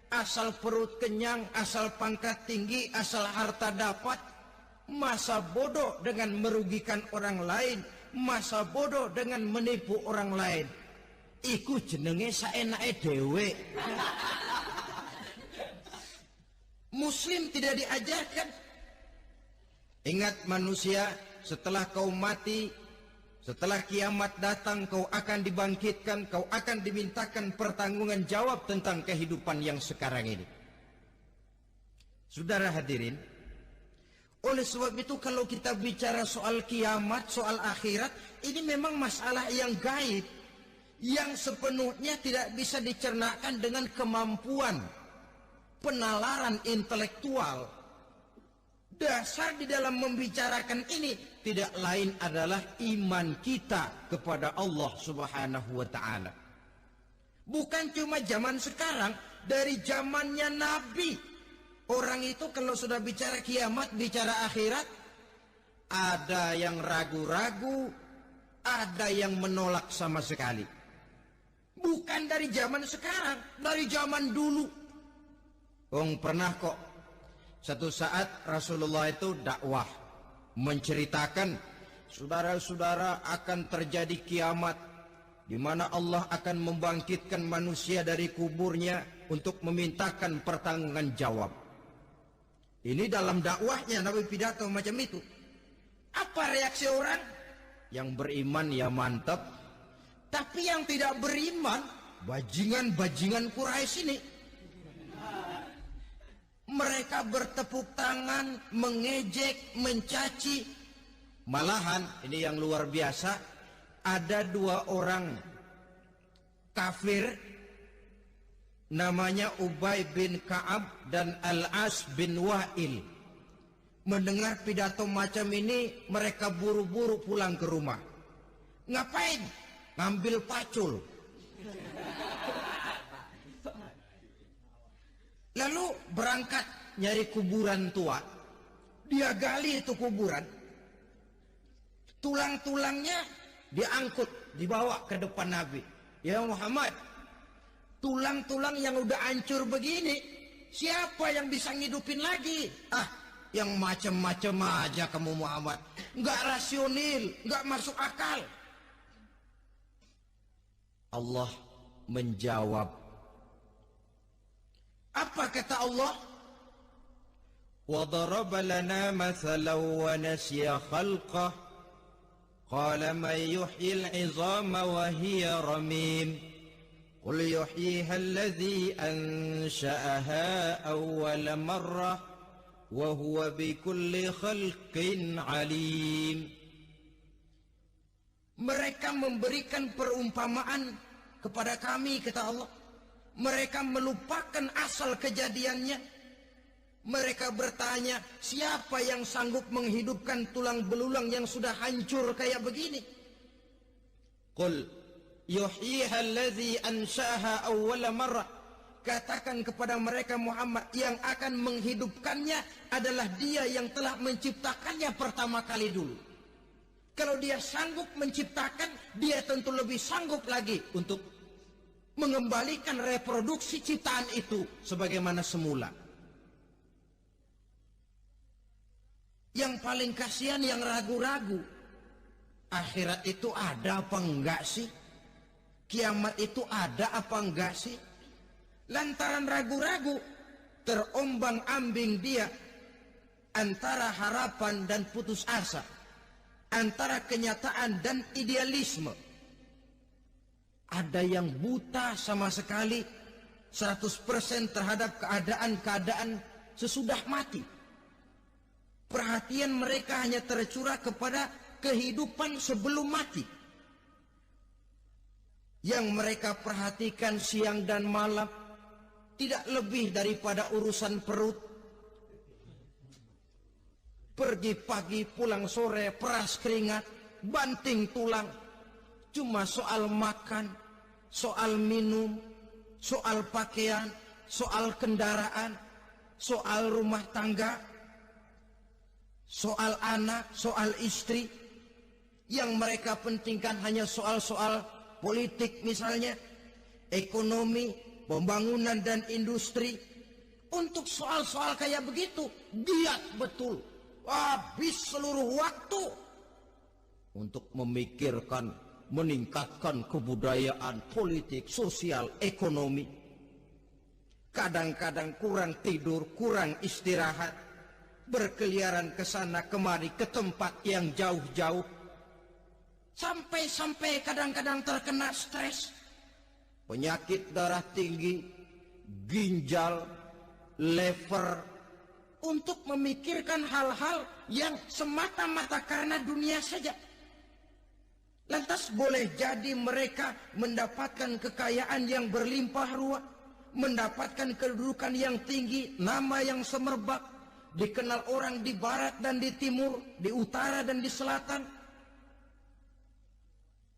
Speaker 1: asal perut kenyang, asal pangkat tinggi, asal harta dapat. Masa bodoh dengan merugikan orang lain, masa bodoh dengan menipu orang lain. Iku jenenge saenake dhewe. Muslim tidak diajarkan. Ingat manusia, setelah kau mati, setelah kiamat datang, kau akan dibangkitkan, kau akan dimintakan pertanggungan jawab tentang kehidupan yang sekarang ini. Saudara hadirin, oleh sebab itu kalau kita bicara soal kiamat, soal akhirat, ini memang masalah yang gaib, yang sepenuhnya tidak bisa dicernakan dengan kemampuan penalaran intelektual. Dasar di dalam membicarakan ini tidak lain adalah iman kita kepada Allah Subhanahu wa ta'ala. Bukan cuma zaman sekarang, dari zamannya Nabi. Orang itu kalau sudah bicara kiamat, bicara akhirat, ada yang ragu-ragu, ada yang menolak sama sekali. Bukan dari zaman sekarang, dari zaman dulu. Pernah kok satu saat Rasulullah itu dakwah menceritakan, saudara-saudara, akan terjadi kiamat di mana Allah akan membangkitkan manusia dari kuburnya untuk memintakan pertanggungan jawab. Ini dalam dakwahnya Nabi pidato macam itu. Apa reaksi orang? Yang beriman ya mantap, tapi yang tidak beriman, bajingan-bajingan Quraisy ini, mereka bertepuk tangan, mengejek, mencaci. Malahan, ini yang luar biasa, ada dua orang kafir, namanya Ubay bin Ka'ab dan Al-As bin Wa'il. Mendengar pidato macam ini, mereka buru-buru pulang ke rumah. Ngapain? Ngambil pacul. Lalu berangkat nyari kuburan tua. Dia gali itu kuburan. Tulang-tulangnya diangkut, dibawa ke depan Nabi. Ya Muhammad, tulang-tulang yang udah hancur begini, siapa yang bisa ngidupin lagi? Yang macam-macam aja kamu Muhammad. Nggak rasional, nggak masuk akal. Allah menjawab. Apa kata Allah? وَضَرَبَ لَنَا مَثَلًا وَنَسِيَ خَلْقَهُ قَالَ مَنْ يُحْيِي الْعِظَامَ وَهِيَ رَمِيمٌ قُلْ يُحْيِيهَا الَّذِي أَنْشَأَهَا أَوَّلَ مَرَّةٍ وَهُوَ بِكُلِّ خَلْقٍ عَلِيمٌ. Mereka memberikan perumpamaan kepada kami, kata Allah. Mereka melupakan asal kejadiannya. Mereka bertanya, siapa yang sanggup menghidupkan tulang belulang yang sudah hancur kayak begini? Qul yuhyiha allazi ansha'aha awwala marrah. Katakan kepada mereka Muhammad, yang akan menghidupkannya adalah Dia yang telah menciptakannya pertama kali dulu. Kalau Dia sanggup menciptakan, Dia tentu lebih sanggup lagi untuk mengembalikan reproduksi ciptaan itu sebagaimana semula. Yang paling kasihan yang ragu-ragu. Akhirat itu ada apa enggak sih? Kiamat itu ada apa enggak sih? Lantaran ragu-ragu, terombang-ambing dia antara harapan dan putus asa, antara kenyataan dan idealisme. Ada yang buta sama sekali 100% terhadap keadaan-keadaan sesudah mati. Perhatian mereka hanya tercurah kepada kehidupan sebelum mati. Yang mereka perhatikan siang dan malam tidak lebih daripada urusan perut. Pergi pagi, pulang sore, peras keringat, banting tulang. Cuma soal makan, soal minum, soal pakaian, soal kendaraan, soal rumah tangga, soal anak, soal istri. Yang mereka pentingkan hanya soal-soal politik misalnya, ekonomi, pembangunan dan industri. Untuk soal-soal kayak begitu, giat betul. Habis seluruh waktu untuk memikirkan, meningkatkan kebudayaan, politik, sosial, ekonomi. Kadang-kadang kurang tidur, kurang istirahat, berkeliaran ke sana kemari ke tempat yang jauh-jauh. Sampai-sampai kadang-kadang terkena stres, penyakit darah tinggi, ginjal, lever, untuk memikirkan hal-hal yang semata-mata karena dunia saja. Lantas boleh jadi mereka mendapatkan kekayaan yang berlimpah ruah, mendapatkan kedudukan yang tinggi, nama yang semerbak, dikenal orang di barat dan di timur, di utara dan di selatan.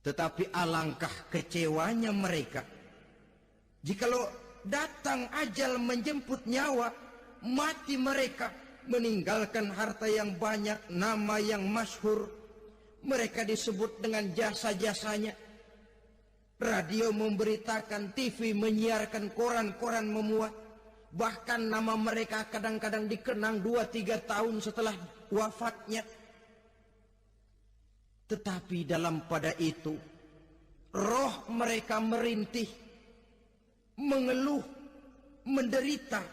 Speaker 1: Tetapi alangkah kecewanya mereka jikalau datang ajal menjemput nyawa, mati mereka, meninggalkan harta yang banyak, nama yang masyhur. Mereka disebut dengan jasa-jasanya. Radio memberitakan, TV menyiarkan, koran-koran memuat. Bahkan nama mereka kadang-kadang dikenang 2-3 tahun setelah wafatnya. Tetapi dalam pada itu, roh mereka merintih, mengeluh, menderita,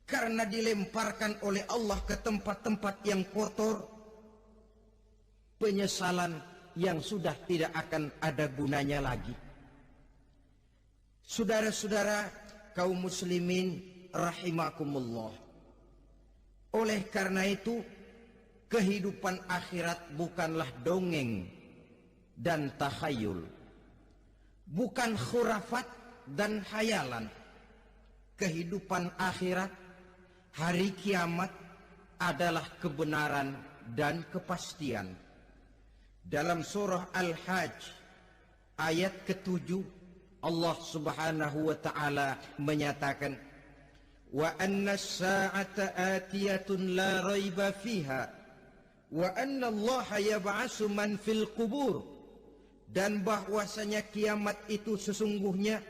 Speaker 1: karena dilemparkan oleh Allah ke tempat-tempat yang kotor. Penyesalan yang sudah tidak akan ada gunanya lagi. Saudara-saudara kaum muslimin rahimakumullah. Oleh karena itu, kehidupan akhirat bukanlah dongeng dan takhayul, bukan khurafat dan hayalan. Kehidupan akhirat, hari kiamat adalah kebenaran dan kepastian. Dalam surah Al-Hajj ayat ke-7, Allah Subhanahu wa taala menyatakan, wa anna as-sa'ata atiyatun la raiba fiha wa anna Allah yab'atsu man fil qubur. Dan bahwasanya kiamat itu sesungguhnya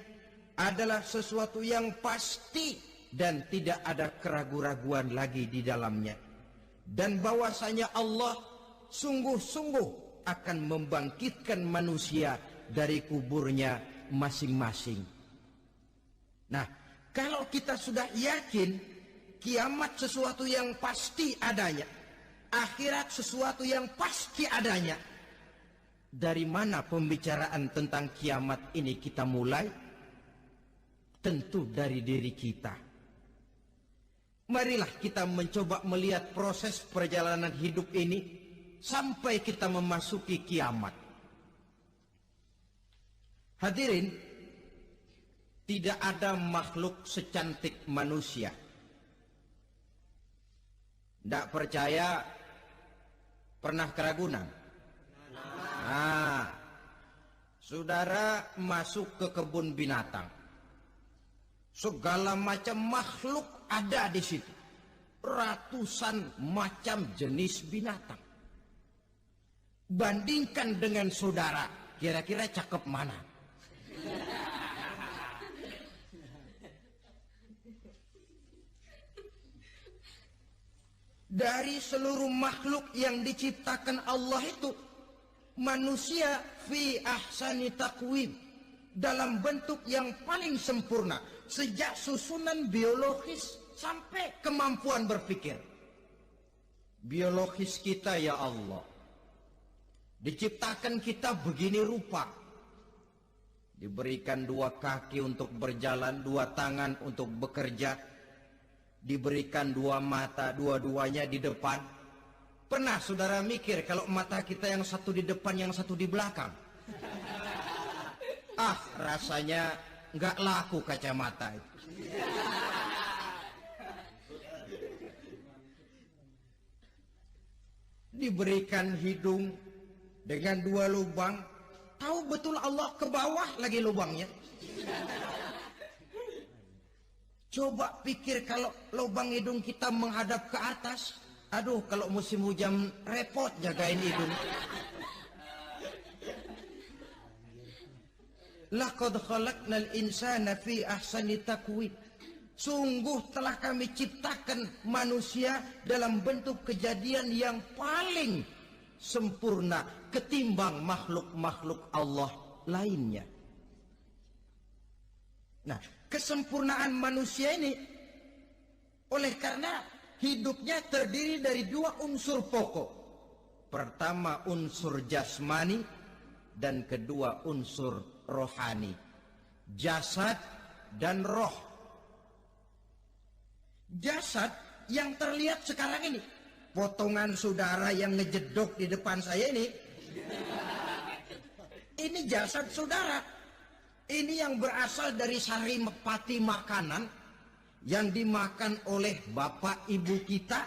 Speaker 1: adalah sesuatu yang pasti dan tidak ada keraguan-raguan lagi di dalamnya. Dan bahwasanya Allah sungguh-sungguh akan membangkitkan manusia dari kuburnya masing-masing. Nah, kalau kita sudah yakin kiamat sesuatu yang pasti adanya, akhirat sesuatu yang pasti adanya, dari mana pembicaraan tentang kiamat ini kita mulai? Tentu dari diri kita. Marilah kita mencoba melihat proses perjalanan hidup ini sampai kita memasuki kiamat. Hadirin, tidak ada makhluk secantik manusia. Tidak percaya, pernah keragunan? Nah, Saudara masuk ke kebun binatang. Segala macam makhluk ada di situ. Ratusan macam jenis binatang. Bandingkan dengan saudara, kira-kira cakep mana? Dari seluruh makhluk yang diciptakan Allah itu, manusia fi ahsani taqwim, dalam bentuk yang paling sempurna, sejak susunan biologis sampai kemampuan berpikir. Biologis kita ya Allah, diciptakan kita begini rupa. Diberikan 2 kaki untuk berjalan, 2 tangan untuk bekerja. Diberikan 2 mata, dua-duanya di depan. Pernah saudara mikir kalau mata kita yang satu di depan, yang satu di belakang? Rasanya nggak laku kacamata itu. Diberikan hidung dengan 2 lubang. Tahu betul Allah ke bawah lagi lubangnya. Coba pikir kalau lubang hidung kita menghadap ke atas. Aduh, kalau musim hujan repot jagain hidung. Laqad khalaqnal insana fi ahsani taqwim. Sungguh telah kami ciptakan manusia dalam bentuk kejadian yang paling sempurna ketimbang makhluk-makhluk Allah lainnya. Nah, kesempurnaan manusia ini oleh karena hidupnya terdiri dari 2 unsur pokok. Pertama unsur jasmani dan kedua unsur rohani. Jasad dan roh. Jasad yang terlihat sekarang ini, potongan saudara yang ngejedok di depan saya ini jasad saudara. Ini yang berasal dari saripati makanan yang dimakan oleh bapak ibu kita